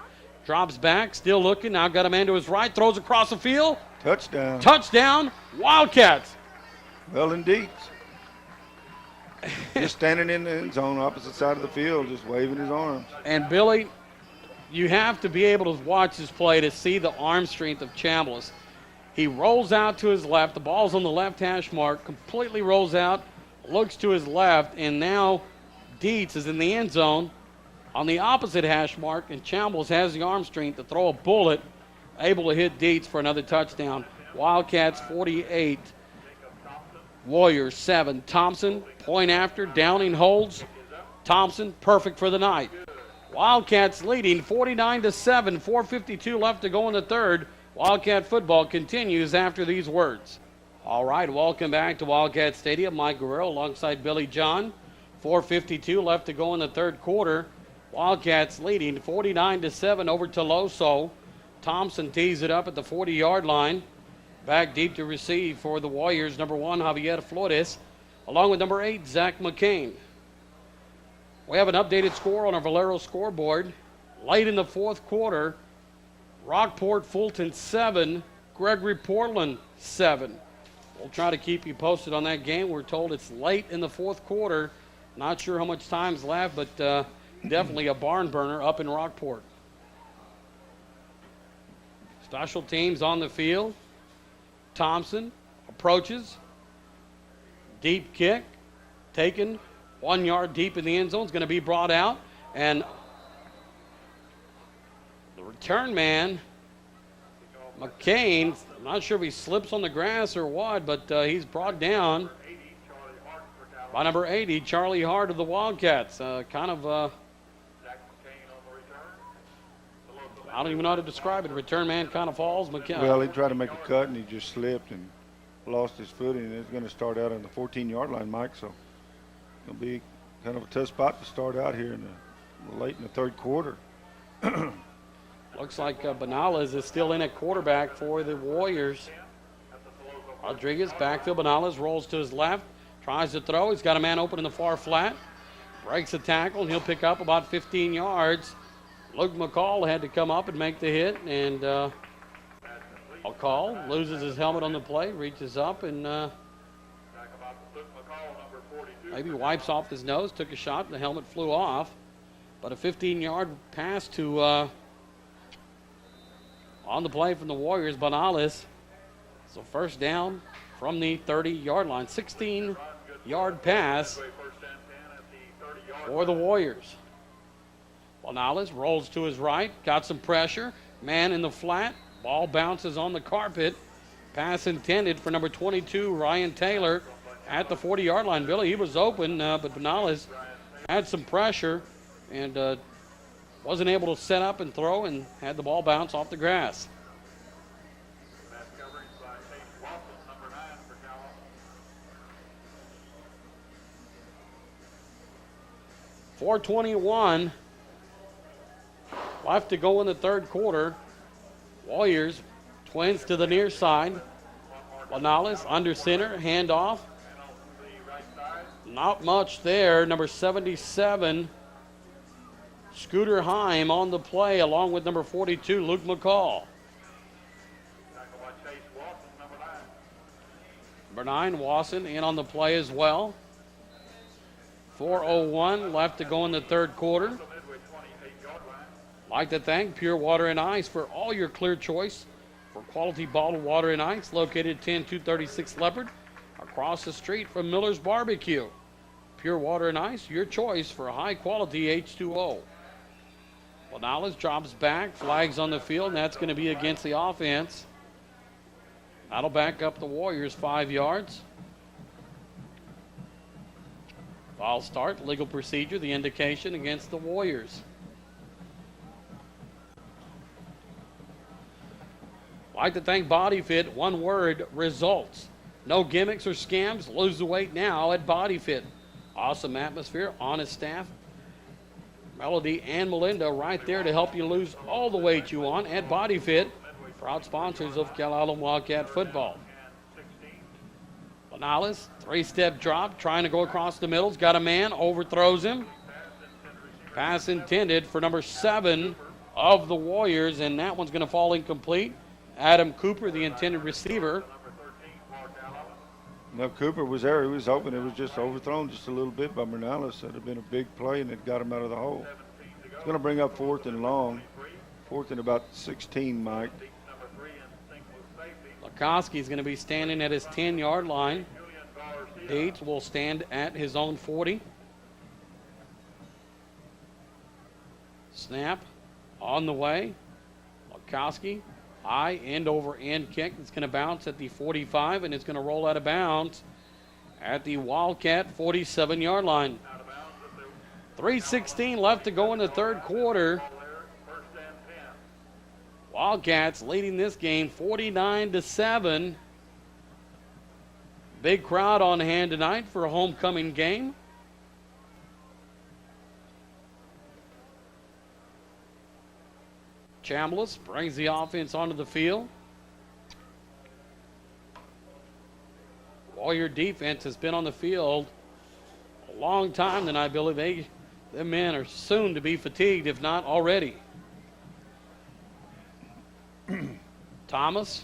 A: Drops back. Still looking. Now got a man to his right. Throws across the field.
B: Touchdown.
A: Touchdown. Wildcats.
B: Well, indeed. Just standing in the end zone, opposite side of the field, just waving his arms.
A: And Billy, you have to be able to watch this play to see the arm strength of Chambliss. He rolls out to his left. The ball's on the left hash mark. Completely rolls out, looks to his left, and now Dietz is in the end zone on the opposite hash mark, and Chambliss has the arm strength to throw a bullet, able to hit Dietz for another touchdown. Wildcats 48, Warriors 7. Thompson, point after, Downing holds. Thompson, perfect for the night. Wildcats leading 49-7, 4:52 left to go in the third. Wildcat football continues after these words. All right, welcome back to Wildcat Stadium. Mike Guerrero alongside Billy John. 4:52 left to go in the third quarter. Wildcats leading 49-7 over Teloso. Thompson tees it up at the 40-yard line. Back deep to receive for the Warriors, number 1, Javier Flores, along with number 8, Zach McCain. We have an updated score on our Valero scoreboard. Late in the fourth quarter, Rockport Fulton 7, Gregory Portland 7. We'll try to keep you posted on that game. We're told it's late in the fourth quarter. Not sure how much time's left, but definitely a barn burner up in Rockport. Special teams on the field. Thompson approaches. Deep kick. Taken 1 yard deep in the end zone. Is going to be brought out. And the return man, McCain, I'm not sure if he slips on the grass or what, but he's brought down by number 80, Charlie Hart of the Wildcats. I don't even know how to describe it. Return man kind of falls.
B: Well, he tried to make a cut, and he just slipped and lost his footing. And it's going to start out on the 14-yard line, Mike, so it'll be kind of a tough spot to start out here late in the third quarter.
A: Looks like Benales is still in at quarterback for the Warriors. Rodriguez, backfield. Benales rolls to his left, tries to throw. He's got a man open in the far flat. Breaks a tackle, and he'll pick up about 15 yards. Luke McCall had to come up and make the hit, and McCall loses his helmet on the play, reaches up, and maybe wipes off his nose, took a shot, and the helmet flew off. But a 15-yard pass to on the play from the Warriors, Benales. So first down from the 30-yard line. 16-yard pass for the Warriors. Benales rolls to his right, got some pressure. Man in the flat, ball bounces on the carpet. Pass intended for number 22, Ryan Taylor, at the 40-yard line. Billy, he was open, but Benales had some pressure and wasn't able to set up and throw and had the ball bounce off the grass. .421 left to go in the third quarter. Warriors, Twins to the near side. Benales under center, handoff. Not much there. Number 77, Scooter Heim on the play, along with number 42, Luke McCall. Number 9, Wasson, in on the play as well. 4:01 left to go in the third quarter. Like to thank Pure Water and Ice for all your clear choice for quality bottled water and ice, located 10236 Leopard, across the street from Miller's Barbecue. Pure Water and Ice, your choice for high quality H2O. Canales drops back, flags on the field, and that's going to be against the offense. That'll back up the Warriors 5 yards. Foul start, legal procedure, the indication against the Warriors. Like to thank Body Fit, one word, results. No gimmicks or scams, lose the weight now at Body Fit. Awesome atmosphere, honest staff. Melody and Melinda right there to help you lose all the weight you want at Body Fit. Proud sponsors of Calallen Wildcat football. Canales, 3-step drop, trying to go across the middle. He's got a man, overthrows him. Pass intended for number 7 of the Warriors, and that one's going to fall incomplete. Adam Cooper, the intended receiver.
B: No, Cooper was there. He was hoping it was just overthrown just a little bit by Morales. That would have been a big play, and it got him out of the hole. It's going to bring up 4th and long. 4th and about 16, Mike.
A: Lukoski's going to be standing at his 10-yard line. Dietz will stand at his own 40. Snap on the way. Lukoski, high end-over-end kick. It's going to bounce at the 45, and it's going to roll out of bounds at the Wildcat 47-yard line. 3:16 left to go in the third quarter. Wildcats leading this game 49-7. Big crowd on hand tonight for a homecoming game. Chambliss brings the offense onto the field. Warrior defense has been on the field a long time tonight, Billy. Them men are soon to be fatigued, if not already. Thomas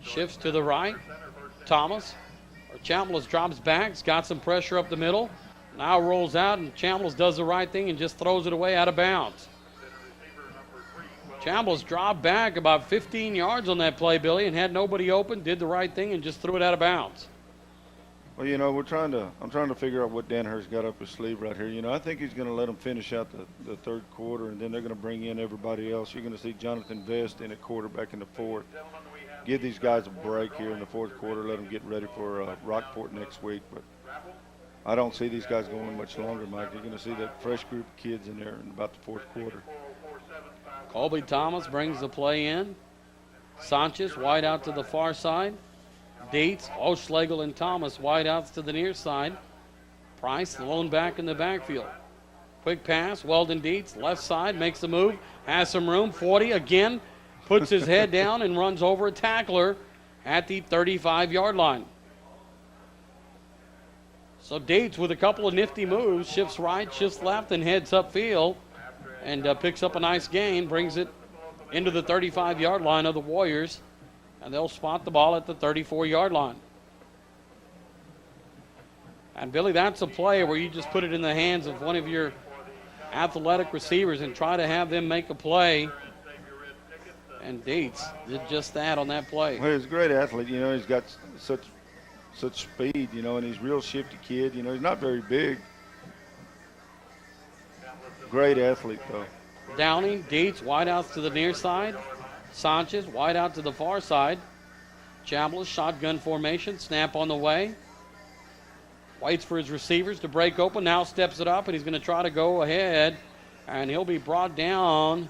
A: shifts to the right. Chambliss drops back. He's got some pressure up the middle. Now rolls out, and Chambliss does the right thing and just throws it away out of bounds. Chambliss dropped back about 15 yards on that play, Billy, and had nobody open, did the right thing, and just threw it out of bounds.
B: Well, you know, I'm trying to figure out what Dan Hurst got up his sleeve right here. You know, I think he's going to let them finish out the third quarter, and then they're going to bring in everybody else. You're going to see Jonathan Vest in at quarterback in the fourth. Give these guys a break here in the fourth quarter. Let them get ready for Rockport next week. But I don't see these guys going much longer, Mike. You're going to see that fresh group of kids in there in about the fourth quarter.
A: Colby Thomas brings the play in. Sanchez wide out to the far side. Dietz, O'Schlegel, and Thomas wide outs to the near side. Price, the lone back in the backfield. Quick pass, Weldon Dietz, left side, makes the move, has some room, 40 again, puts his head down and runs over a tackler at the 35-yard line. So Dietz with a couple of nifty moves, shifts right, shifts left, and heads upfield, and picks up a nice gain, brings it into the 35-yard line of the Warriors, and they'll spot the ball at the 34-yard line. And, Billy, that's a play where you just put it in the hands of one of your athletic receivers and try to have them make a play. And Dietz did just that on that play.
B: Well, he's a great athlete. You know, he's got such speed, you know, and he's a real shifty kid. You know, he's not very big. Great athlete, though.
A: Downing, Dietz, wide outs to the near side. Sanchez, wide out to the far side. Chambliss, shotgun formation, snap on the way. Waits for his receivers to break open, now steps it up, and he's going to try to go ahead, and he'll be brought down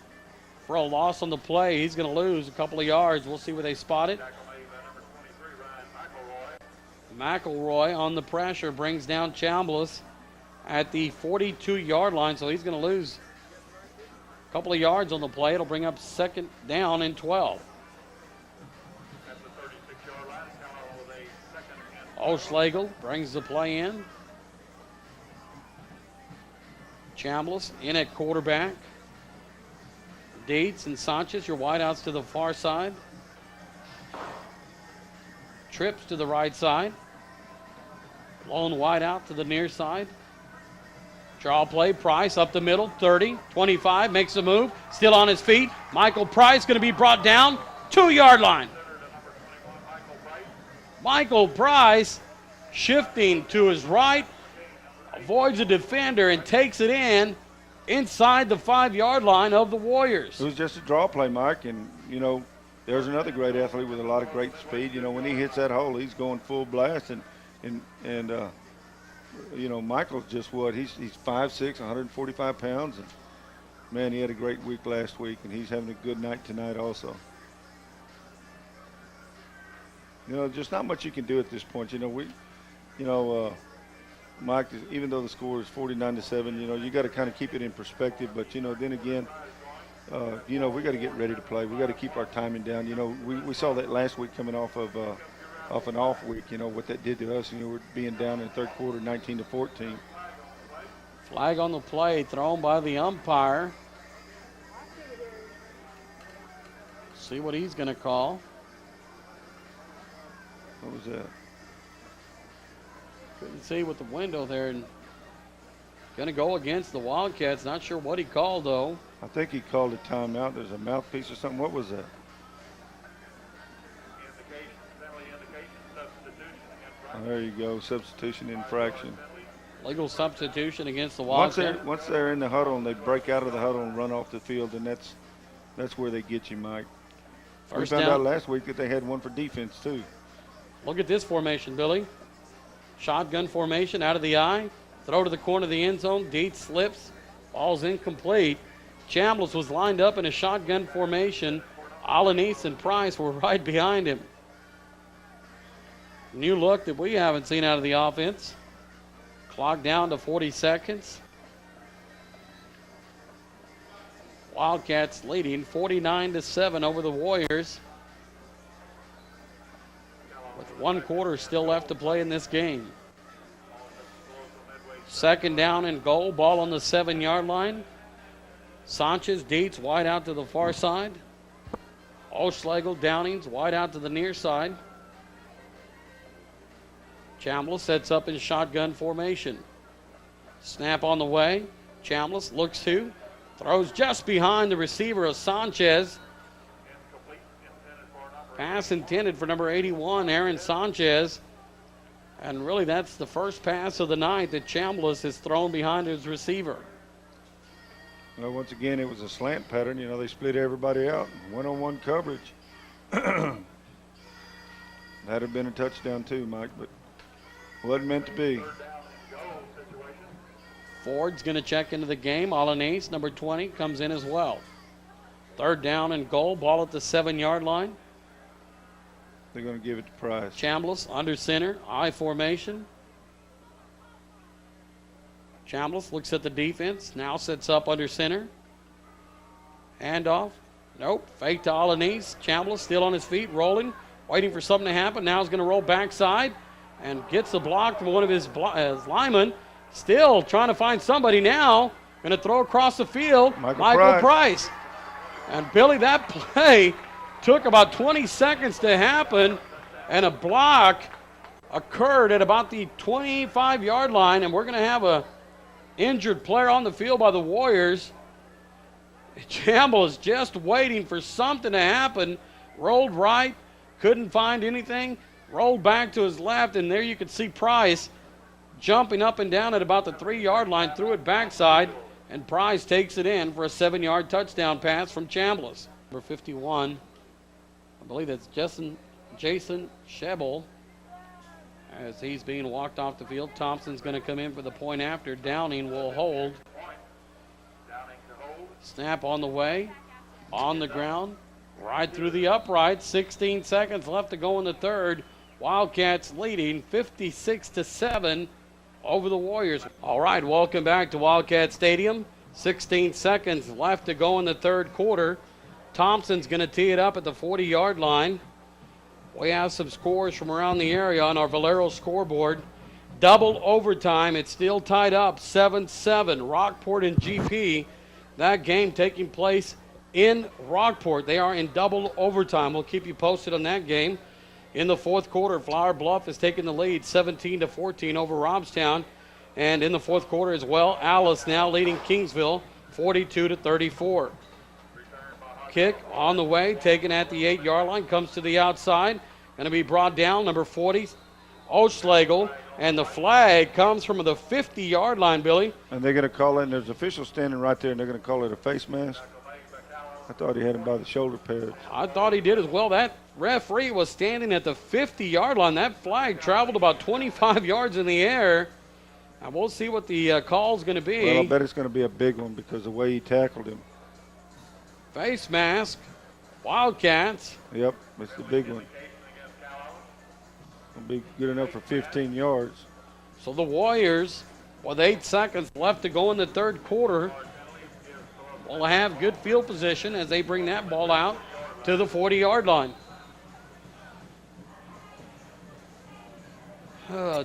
A: for a loss on the play. He's going to lose a couple of yards. We'll see where they spot it. McElroy on the pressure brings down Chambliss at the 42-yard line, so he's going to lose a couple of yards on the play. It'll bring up second down and 12. O'Schlegel brings the play in. Chambliss in at quarterback. Dietz and Sanchez, your wideouts to the far side. Trips to the right side. Lone wide out to the near side. Draw play, Price up the middle, 30, 25, makes a move, still on his feet. Michael Price going to be brought down, 2-yard line. Michael Price shifting to his right, avoids a defender and takes it in inside the 5-yard line of the Warriors.
B: It was just a draw play, Mike, and, you know, there's another great athlete with a lot of great speed. You know, when he hits that hole, he's going full blast, and you know, Michael's just what? He's 5'6", 145 pounds, and, man, he had a great week last week, and he's having a good night tonight also. You know, just not much you can do at this point. You know, Mike, even though the score is 49-7, you know, you got to kind of keep it in perspective. But, you know, then again, you know, we got to get ready to play. We got to keep our timing down. You know, we saw that last week coming off an off week, you know, what that did to us. You know, we're being down in the third quarter 19-14.
A: Flag on the play thrown by the umpire. See what he's going to call.
B: What was that?
A: Couldn't see with the window there. And going to go against the Wildcats. Not sure what he called, though.
B: I think he called a timeout. There's a mouthpiece or something. What was that? Oh, there you go. Substitution infraction.
A: Legal substitution against the Wildcats.
B: Once they're in the huddle and they break out of the huddle and run off the field, and that's where they get you, Mike.
A: First
B: we found
A: down.
B: out last week that they had one for defense, too.
A: Look at this formation, Billy. Shotgun formation out of the eye. Throw to the corner of the end zone. Dietz slips. Ball's incomplete. Chambliss was lined up in a shotgun formation. Alanis and Price were right behind him. New look that we haven't seen out of the offense. Clock down to 40 seconds. Wildcats leading 49-7 over the Warriors, with 1 quarter still left to play in this game. Second down and goal. Ball on the 7-yard line. Sanchez, Dietz wide out to the far side. Oschlegel, Downings wide out to the near side. Chambliss sets up in shotgun formation. Snap on the way. Chambliss looks to. Throws just behind the receiver of Sanchez. Pass intended for number 81, Aaron Sanchez. And really that's the first pass of the night that Chambliss has thrown behind his receiver.
B: Well, once again, it was a slant pattern. You know, they split everybody out. One-on-one coverage. That'd have been a touchdown too, Mike, but wasn't meant to be.
A: Ford's going to check into the game. Alanis, number 20, comes in as well. Third down and goal. Ball at the 7-yard line.
B: They're going to give it to Price.
A: Chambliss under center. I formation. Chambliss looks at the defense. Now sets up under center. Handoff. Nope. Fake to Alanis. Chambliss still on his feet, rolling, waiting for something to happen. Now he's going to roll backside and gets the block from one of his linemen. Still trying to find somebody now. Going to throw across the field. Michael Price. And Billy, that play took about 20 seconds to happen, and a block occurred at about the 25-yard line, and we're going to have a injured player on the field by the Warriors. Chambliss just waiting for something to happen. Rolled right, couldn't find anything. Rolled back to his left, and there you could see Price jumping up and down at about the 3-yard line, threw it backside, and Price takes it in for a 7-yard touchdown pass from Chambliss. Number 51, I believe that's Jason Shebel, as he's being walked off the field. Thompson's going to come in for the point after. Downing will hold. Snap on the way, on the ground, right through the upright. 16 seconds left to go in the third. Wildcats leading 56-7 over the Warriors. All right, welcome back to Wildcat Stadium. 16 seconds left to go in the third quarter. Thompson's going to tee it up at the 40-yard line. We have some scores from around the area on our Valero scoreboard. Double overtime. It's still tied up 7-7. Rockport and GP. That game taking place in Rockport. They are in double overtime. We'll keep you posted on that game. In the fourth quarter, Flower Bluff has taken the lead 17-14 over Robstown. And in the fourth quarter as well, Alice now leading Kingsville 42-34. Kick on the way, taken at the 8-yard line, comes to the outside. Going to be brought down, number 40, Oschlegel. And the flag comes from the 50-yard line, Billy.
B: And they're going to call it, and there's officials standing right there, and they're going to call it a face mask. I thought he had him by the shoulder pads.
A: I thought he did as well. That referee was standing at the 50-yard line. That flag traveled about 25 yards in the air. And we'll see what the call's going to be.
B: Well, I bet it's going to be a big one because of the way he tackled him.
A: Face mask, Wildcats.
B: Yep, it's the big one. It'll be good enough for 15 yards.
A: So the Warriors, with 8 seconds left to go in the third quarter, will have good field position as they bring that ball out to the 40-yard line.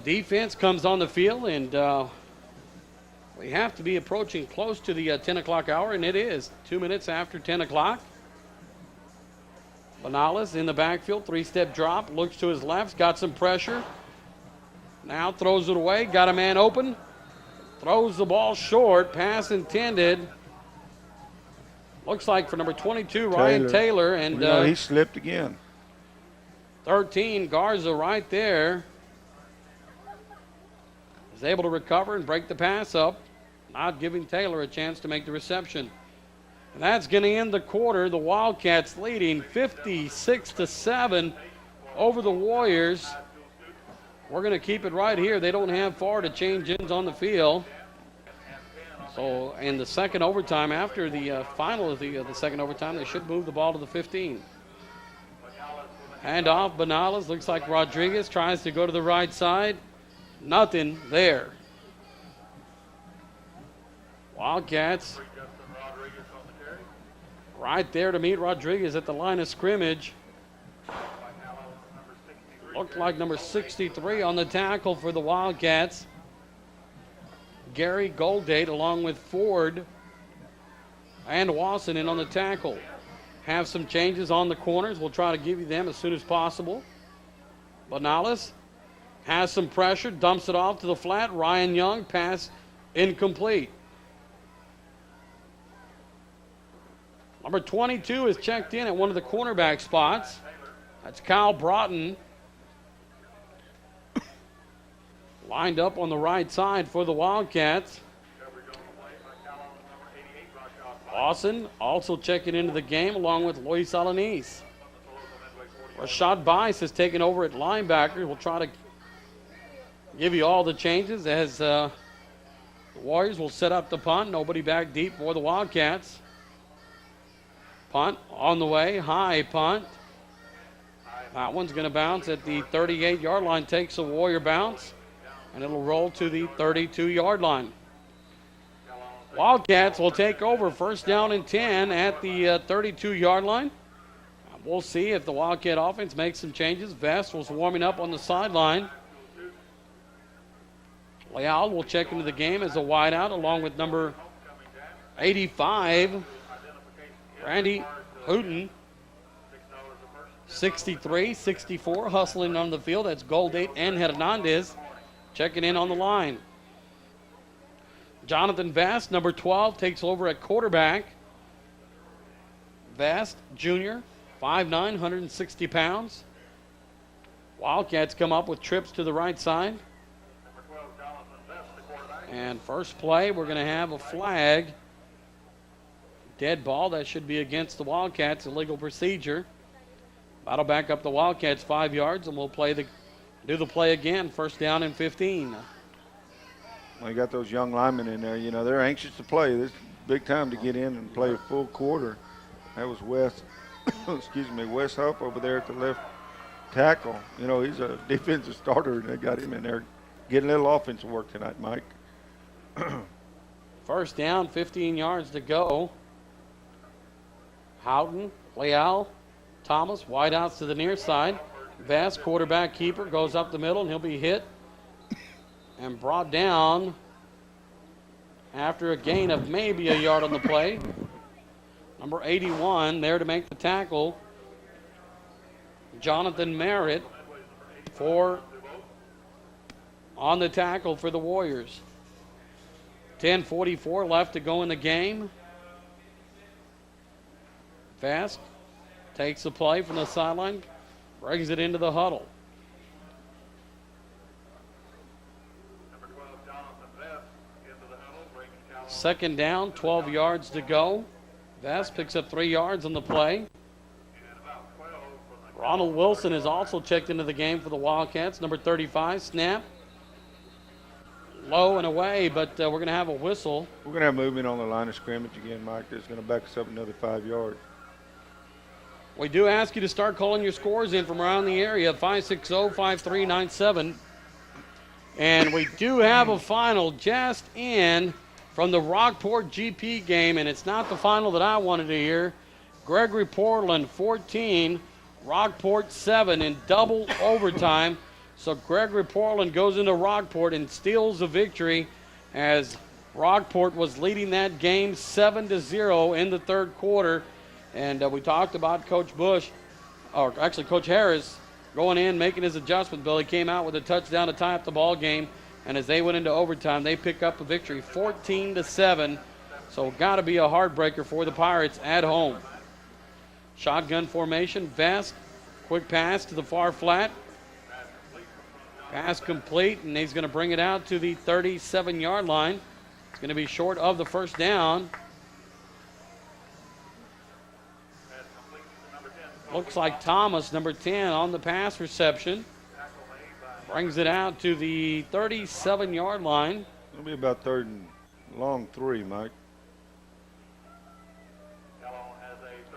A: Defense comes on the field, and we have to be approaching close to the 10 o'clock hour, and it is 2 minutes after 10 o'clock. Banales in the backfield, 3-step drop, looks to his left, got some pressure. Now throws it away, got a man open, throws the ball short, pass intended. Looks like for number 22, Ryan Taylor, and
B: he slipped again.
A: 13, Garza right there. Is able to recover and break the pass up, not giving Taylor a chance to make the reception. And that's going to end the quarter. The Wildcats leading 56-7 over the Warriors. We're going to keep it right here. They don't have far to change ends on the field. So in the second overtime, after the final of the second overtime, they should move the ball to the 15. Hand off, Banales. Looks like Rodriguez tries to go to the right side. Nothing there. Wildcats right there to meet Rodriguez at the line of scrimmage. Looked like number 63 on the tackle for the Wildcats. Gary Goldate along with Ford and Wasson in on the tackle. Have some changes on the corners. We'll try to give you them as soon as possible. Banales has some pressure, dumps it off to the flat. Ryan Young, pass incomplete. Number 22 is checked in at one of the cornerback spots. That's Kyle Broughton. Lined up on the right side for the Wildcats. Lawson also checking into the game along with Luis Alanis. Rashad Bice has taken over at linebacker. We'll try to give you all the changes as the Warriors will set up the punt. Nobody back deep for the Wildcats. Punt on the way, high punt. That one's going to bounce at the 38-yard line, takes a Warrior bounce, and it'll roll to the 32-yard line. Wildcats will take over first down and 10 at the 32-yard line. We'll see if the Wildcat offense makes some changes. Vest was warming up on the sideline. Leal will check into the game as a wideout along with number 85, Randy Hooten. 63, 64, hustling on the field. That's Goldate and Hernandez checking in on the line. Jonathan Vest, number 12, takes over at quarterback. Vest, junior, 5'9", 160 pounds. Wildcats come up with trips to the right side. And first play, we're going to have a flag. Dead ball, that should be against the Wildcats, illegal procedure. That'll back up the Wildcats 5 yards, and we'll do the play again, first down and 15.
B: Well, you got those young linemen in there. You know, they're anxious to play. This is big time to get in and play a full quarter. That was Wes Huff over there at the left tackle. You know, he's a defensive starter, and they got him in there getting a little offensive work tonight, Mike.
A: First down, 15 yards to go. Houghton, Leal, Thomas, wideouts to the near side. Vest, quarterback keeper, goes up the middle, and he'll be hit and brought down after a gain of maybe a yard on the play. Number 81 there to make the tackle. Jonathan Merritt on the tackle for the Warriors. 10:44 left to go in the game. Vest takes the play from the sideline, brings it into the huddle. Second down, 12 yards to go. Vest picks up 3 yards on the play. Ronald Wilson is also checked into the game for the Wildcats. Number 35, snap. Low and away, but we're going to have a whistle.
B: We're going to have movement on the line of scrimmage again, Mike. That's going to back us up another 5 yards.
A: We do ask you to start calling your scores in from around the area, 560-5397. And we do have a final just in from the Rockport GP game, and it's not the final that I wanted to hear. Gregory Portland 14, Rockport 7 in double overtime. So Gregory Portland goes into Rockport and steals the victory as Rockport was leading that game 7-0 in the third quarter. And we talked about Coach Bush, or actually Coach Harris, going in, making his adjustment. Billy came out with a touchdown to tie up the ball game. And as they went into overtime, they pick up a victory 14-7. So got to be a heartbreaker for the Pirates at home. Shotgun formation, Vest, quick pass to the far flat. Pass complete, and he's going to bring it out to the 37-yard line. It's going to be short of the first down. Looks like Thomas, number 10, on the pass reception. Brings it out to the 37-yard line.
B: It'll be about third and long 3, Mike.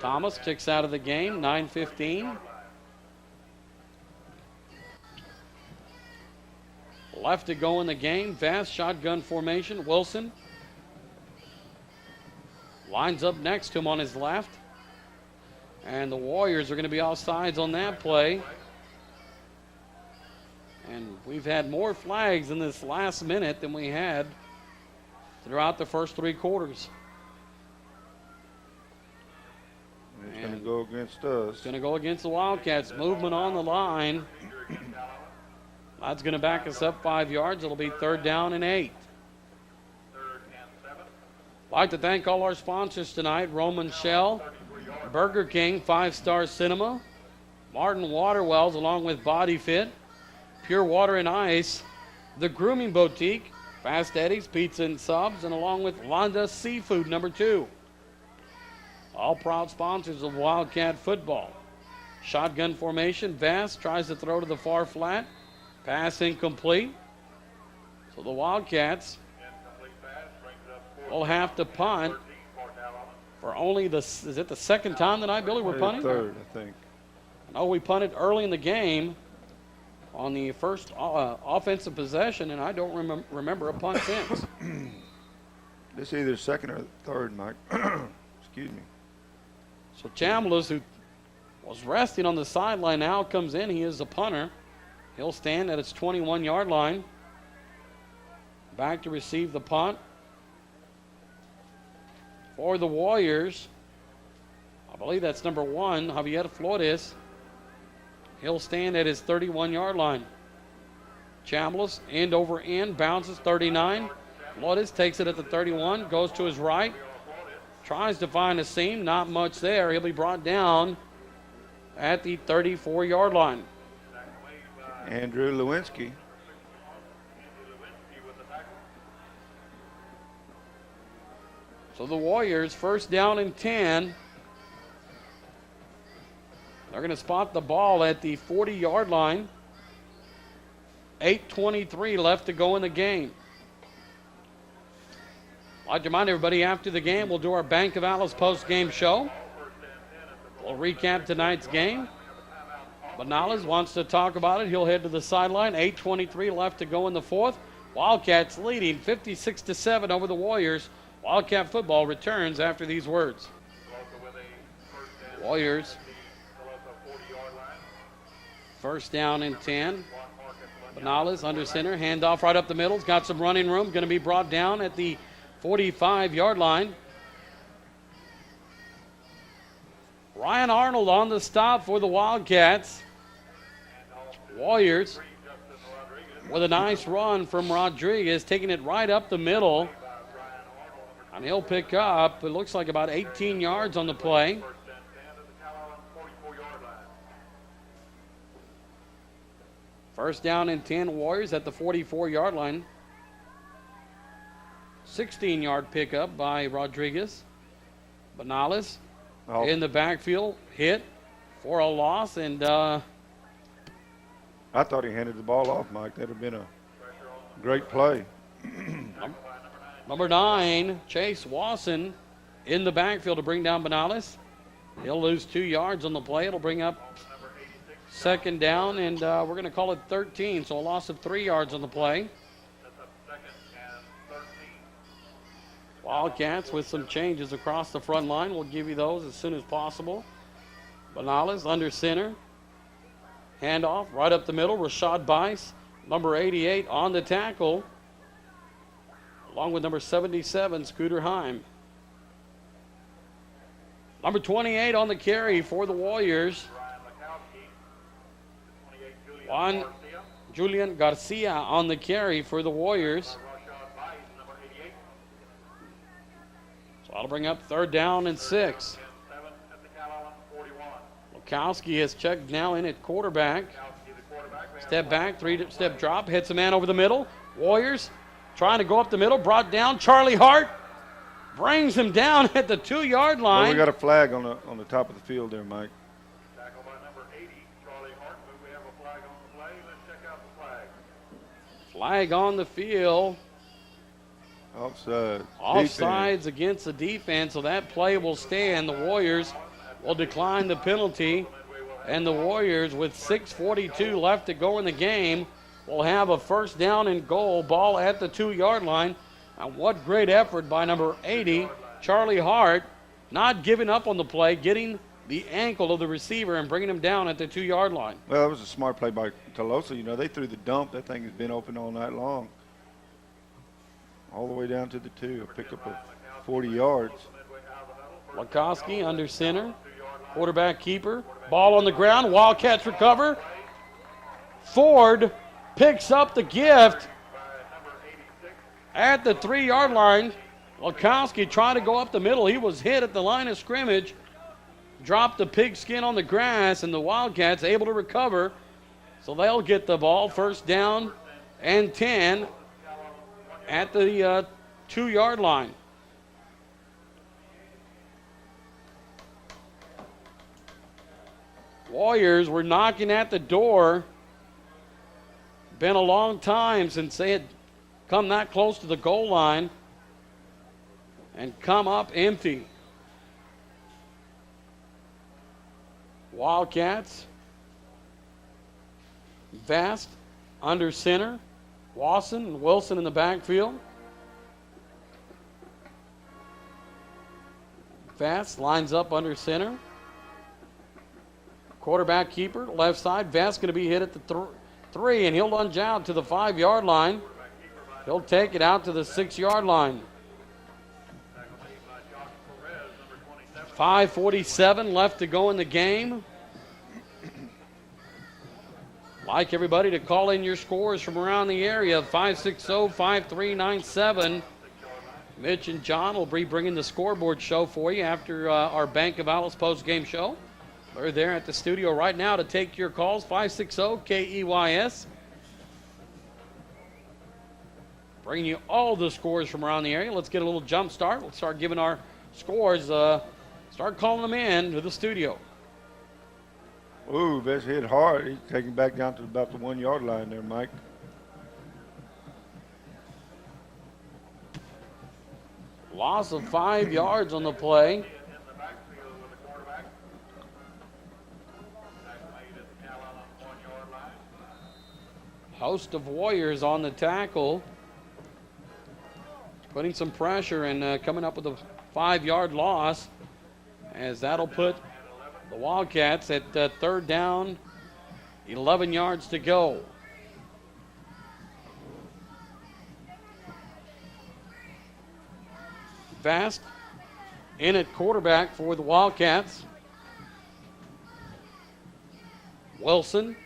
A: Thomas kicks out of the game, 9:15. Left to go in the game. Vast shotgun formation. Wilson lines up next to him on his left. And the Warriors are going to be offsides on that play. And we've had more flags in this last minute than we had throughout the first 3 quarters.
B: It's going to go against us.
A: It's going to go against the Wildcats. Movement on the line. That's going to back us up 5 yards. It'll be 3rd down and 8. I'd like to thank all our sponsors tonight. Roman Shell, Burger King, 5-Star Cinema, Martin Waterwells along with Body Fit, Pure Water and Ice, The Grooming Boutique, Fast Eddie's Pizza and Subs, and along with Londa Seafood number 2. All proud sponsors of Wildcat football. Shotgun formation. Vast tries to throw to the far flat. Pass incomplete. So the Wildcats will have to punt for only is it the second time tonight, Billy, we're punting?
B: Third, I think.
A: I know we punted early in the game on the first offensive possession, and I don't remember a punt since.
B: This is either second or third, Mike. Excuse me.
A: So Chambliss, who was resting on the sideline, now comes in. He is a punter. He'll stand at his 21-yard line. Back to receive the punt. For the Warriors, I believe that's number 1, Javier Flores. He'll stand at his 31-yard line. Chambliss, end over end, bounces 39. Flores takes it at the 31, goes to his right. Tries to find a seam, not much there. He'll be brought down at the 34-yard line.
B: Andrew Lewinsky.
A: So the Warriors, 1st down and 10. They're going to spot the ball at the 40-yard line. 8:23 left to go in the game. I'd like to remind everybody, after the game, we'll do our Bank of Alice post-game show. We'll recap tonight's game. Banales wants to talk about it. He'll head to the sideline. 8:23 left to go in the 4th. Wildcats leading 56-7 over the Warriors. Wildcat football returns after these words. Warriors, 1st down and 10. Banales under center, handoff right up the middle. He's got some running room. Going to be brought down at the 45-yard line. Ryan Arnold on the stop for the Wildcats. Warriors with a nice run from Rodriguez, taking it right up the middle. And he'll pick up, it looks like about 18 yards on the play. First down and 10, Warriors at the 44-yard line. 16-yard pickup by Rodriguez. Banales
B: Oh,
A: in the backfield, hit for a loss, and
B: I thought he handed the ball off, Mike. That would have been a great play.
A: number 9, Chase Wasson, in the backfield to bring down Banales. He'll lose 2 yards on the play. It'll bring up second down, and we're going to call it 13, so a loss of 3 yards on the play. Wildcats with some changes across the front line. We'll give you those as soon as possible. Banales under center. Handoff right up the middle. Rashad Bice, number 88, on the tackle, along with number 77, Scooter Heim. Number 28 on the carry for the Warriors. Julian Garcia on the carry for the Warriors. So that'll bring up third down and 6. Lukowski has checked now in at quarterback. Step back, 3-step drop, hits a man over the middle. Warriors trying to go up the middle, brought down. Charlie Hart brings him down at the 2-yard line.
B: Well, we got a flag on the top of the field there, Mike.
C: Tackle by number 80, Charlie Hart. We have a flag on the play. Let's check out the flag.
A: Flag on the field.
B: Offside.
A: Offsides against the defense, so that play will stand. The Warriors will decline the penalty, and the Warriors, with 6:42 left to go in the game, will have a first down and goal, ball at the 2-yard line. And what great effort by number 80, Charlie Hart, not giving up on the play, getting the ankle of the receiver and bringing him down at the 2-yard line.
B: Well, that was a smart play by Tolosa. You know, they threw the dump. That thing has been open all night long. All the way down to the 2, a pickup of 40 yards.
A: Lukowski under center, quarterback keeper, ball on the ground, Wildcats recover. Ford picks up the gift at the 3-yard line. Lukowski trying to go up the middle. He was hit at the line of scrimmage, dropped the pigskin on the grass, and the Wildcats able to recover. So they'll get the ball, first down and 10 at the 2-yard line. Warriors were knocking at the door. Been a long time since they had come that close to the goal line and come up empty. Wildcats. Vast under center. Wasson and Wilson in the backfield. Vast lines up under center. Quarterback keeper, left side. Vast going to be hit at the 3, and he'll lunge out to the 5-yard line. He'll take it out to the 6-yard line. 5:47 left to go in the game. Like everybody to call in your scores from around the area, 560-5397. Mitch and John will be bringing the scoreboard show for you after our Bank of Alice post-game show. They're there at the studio right now to take your calls, 560-KEYS. Bringing you all the scores from around the area. Let's get a little jump start. Let's start giving our scores, start calling them in to the studio.
B: Ooh, Vest hit hard. He's taking back down to about the 1-yard line there, Mike.
A: Loss of 5 yards on the play. Host of Warriors on the tackle. Putting some pressure and coming up with a 5-yard loss, as that'll put the Wildcats at third down, 11 yards to go. Vast in at quarterback for the Wildcats. Wilson,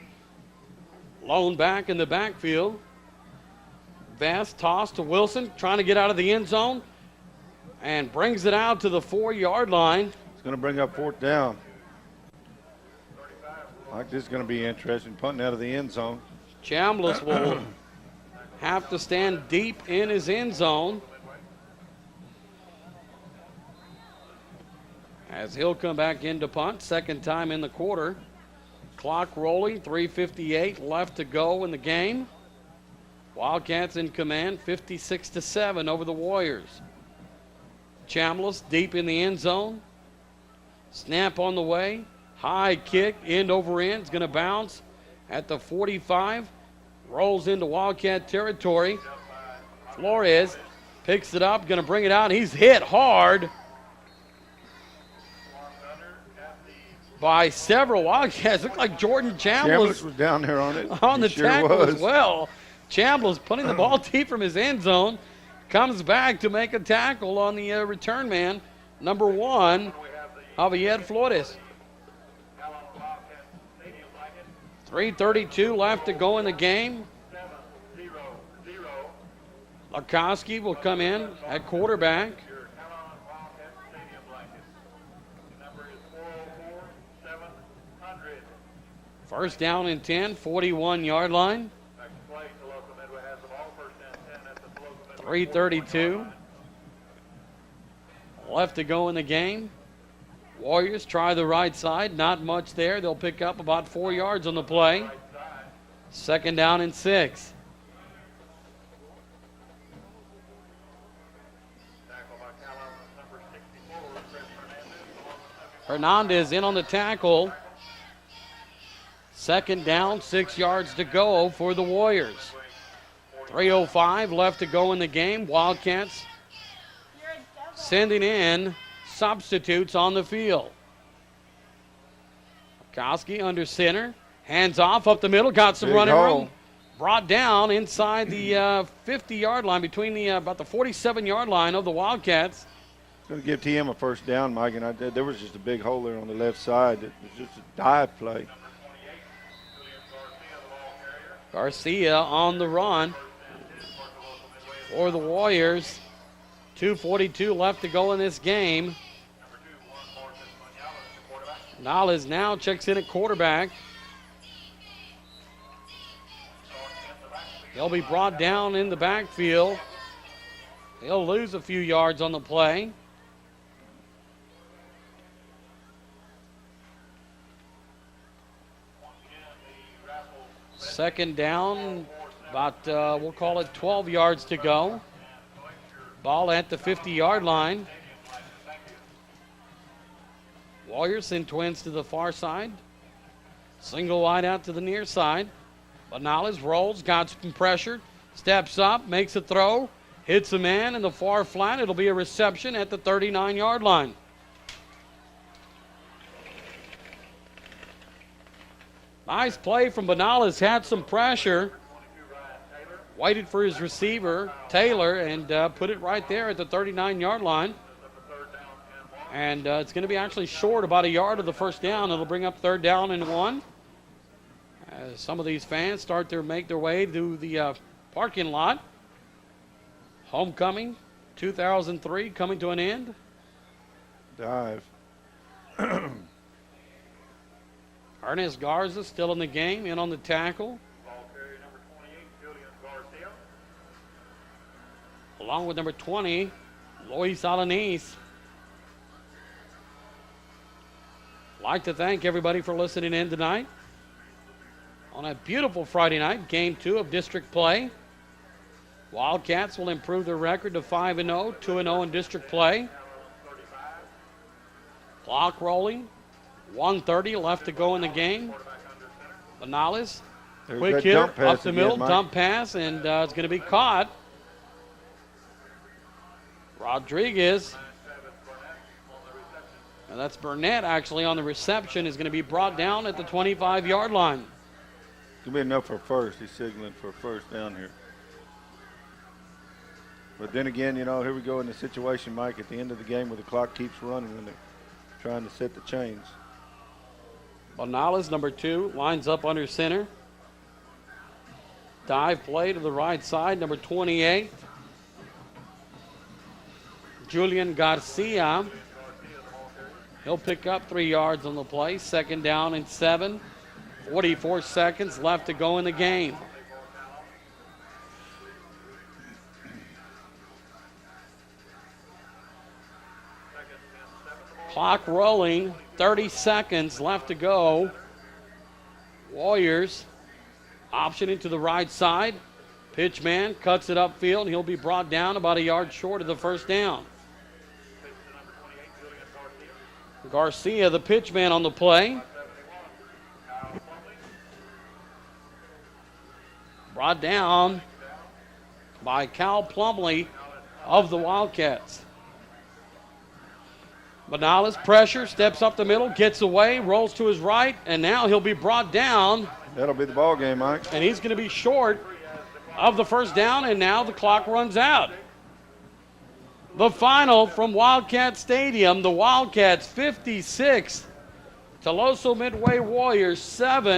A: lone back in the backfield. Vast toss to Wilson, trying to get out of the end zone, and brings it out to the 4-yard line.
B: It's going to bring up fourth down. Like this is going to be interesting, punting out of the end zone.
A: Chambliss will have to stand deep in his end zone. as he'll come back in to punt, second time in the quarter. Clock rolling, 3:58 left to go in the game. Wildcats in command, 56-7 over the Warriors. Chambliss deep in the end zone. Snap on the way. High kick, end over end. It's going to bounce at the 45. Rolls into Wildcat territory. Flores picks it up, going to bring it out. He's hit hard by several Wildcats. Looked like Jordan Chambliss
B: was down there on it.
A: on the
B: He sure
A: tackle
B: was.
A: as well. Chambliss putting the ball deep from his end zone. Comes back to make a tackle on the return man, number 1, Javier Flores. 3:32 left to go in the game. Larkowski will come in at quarterback. First down and 10, 41-yard line. 3:32 left to go in the game. Warriors try the right side. Not much there. They'll pick up about 4 yards on the play. Second down and 6. Hernandez in on the tackle. Second down, 6 yards to go for the Warriors. 3:05 left to go in the game. Wildcats sending in substitutes on the field. Kowski under center. Hands off up the middle. Got some
B: Big
A: running
B: hole.
A: room. Brought down inside the 50-yard line, between the about the 47-yard line of the Wildcats.
B: Going to give TM a first down, Mike, and there was just a big hole there on the left side. It was just a dive play.
A: Garcia on the run for the Warriors. 2:42 left to go in this game. Nales now checks in at quarterback. He'll be brought down in the backfield. He'll lose a few yards on the play. Second down, about, we'll call it 12 yards to go. Ball at the 50-yard line. Warriors send twins to the far side. Single wide out to the near side. Banales rolls, got some pressure, steps up, makes a throw, hits a man in the far flat. It'll be a reception at the 39-yard line. Nice play from Banales, had some pressure. Waited for his receiver, Taylor, and put it right there at the 39-yard line. And it's going to be actually short about a yard of the first down. It'll bring up third down and 1. As some of these fans start to make their way to the parking lot. Homecoming 2003 coming to an end.
B: Dive.
A: Ernest Garza still in the game, in on the tackle. Along with number 20, Luis Alanis. Like to thank everybody for listening in tonight on a beautiful Friday night, game 2 of district play. Wildcats will improve their record to 5-0, 2-0 in district play. Clock rolling, 1:30 left to go in the game. Banales,
B: There's
A: quick
B: that
A: hit
B: dump pass
A: up the
B: again,
A: middle,
B: Mike.
A: dump pass, and it's going to be caught. Rodriguez, and that's Burnett actually on the reception, is going to be brought down at the 25-yard line.
B: It's going to be enough for first. He's signaling for first down here. But then again, you know, here we go in the situation, Mike, at the end of the game where the clock keeps running and they're trying to set the chains.
A: Banales, number 2, lines up under center. Dive play to the right side, number 28. Julian Garcia. He'll pick up 3 yards on the play. Second down and 7. 44 seconds left to go in the game. Clock rolling, 30 seconds left to go. Warriors optioning to the right side. Pitchman cuts it upfield. He'll be brought down about a yard short of the first down. Garcia, the pitchman on the play. Brought down by Cal Plumley of the Wildcats. Banales pressure, steps up the middle, gets away, rolls to his right, and now he'll be brought down.
B: That'll be the ball game, Mike.
A: And he's going to be short of the first down, and now the clock runs out. The final from Wildcat Stadium, the Wildcats 56, Toloso Midway Warriors 7.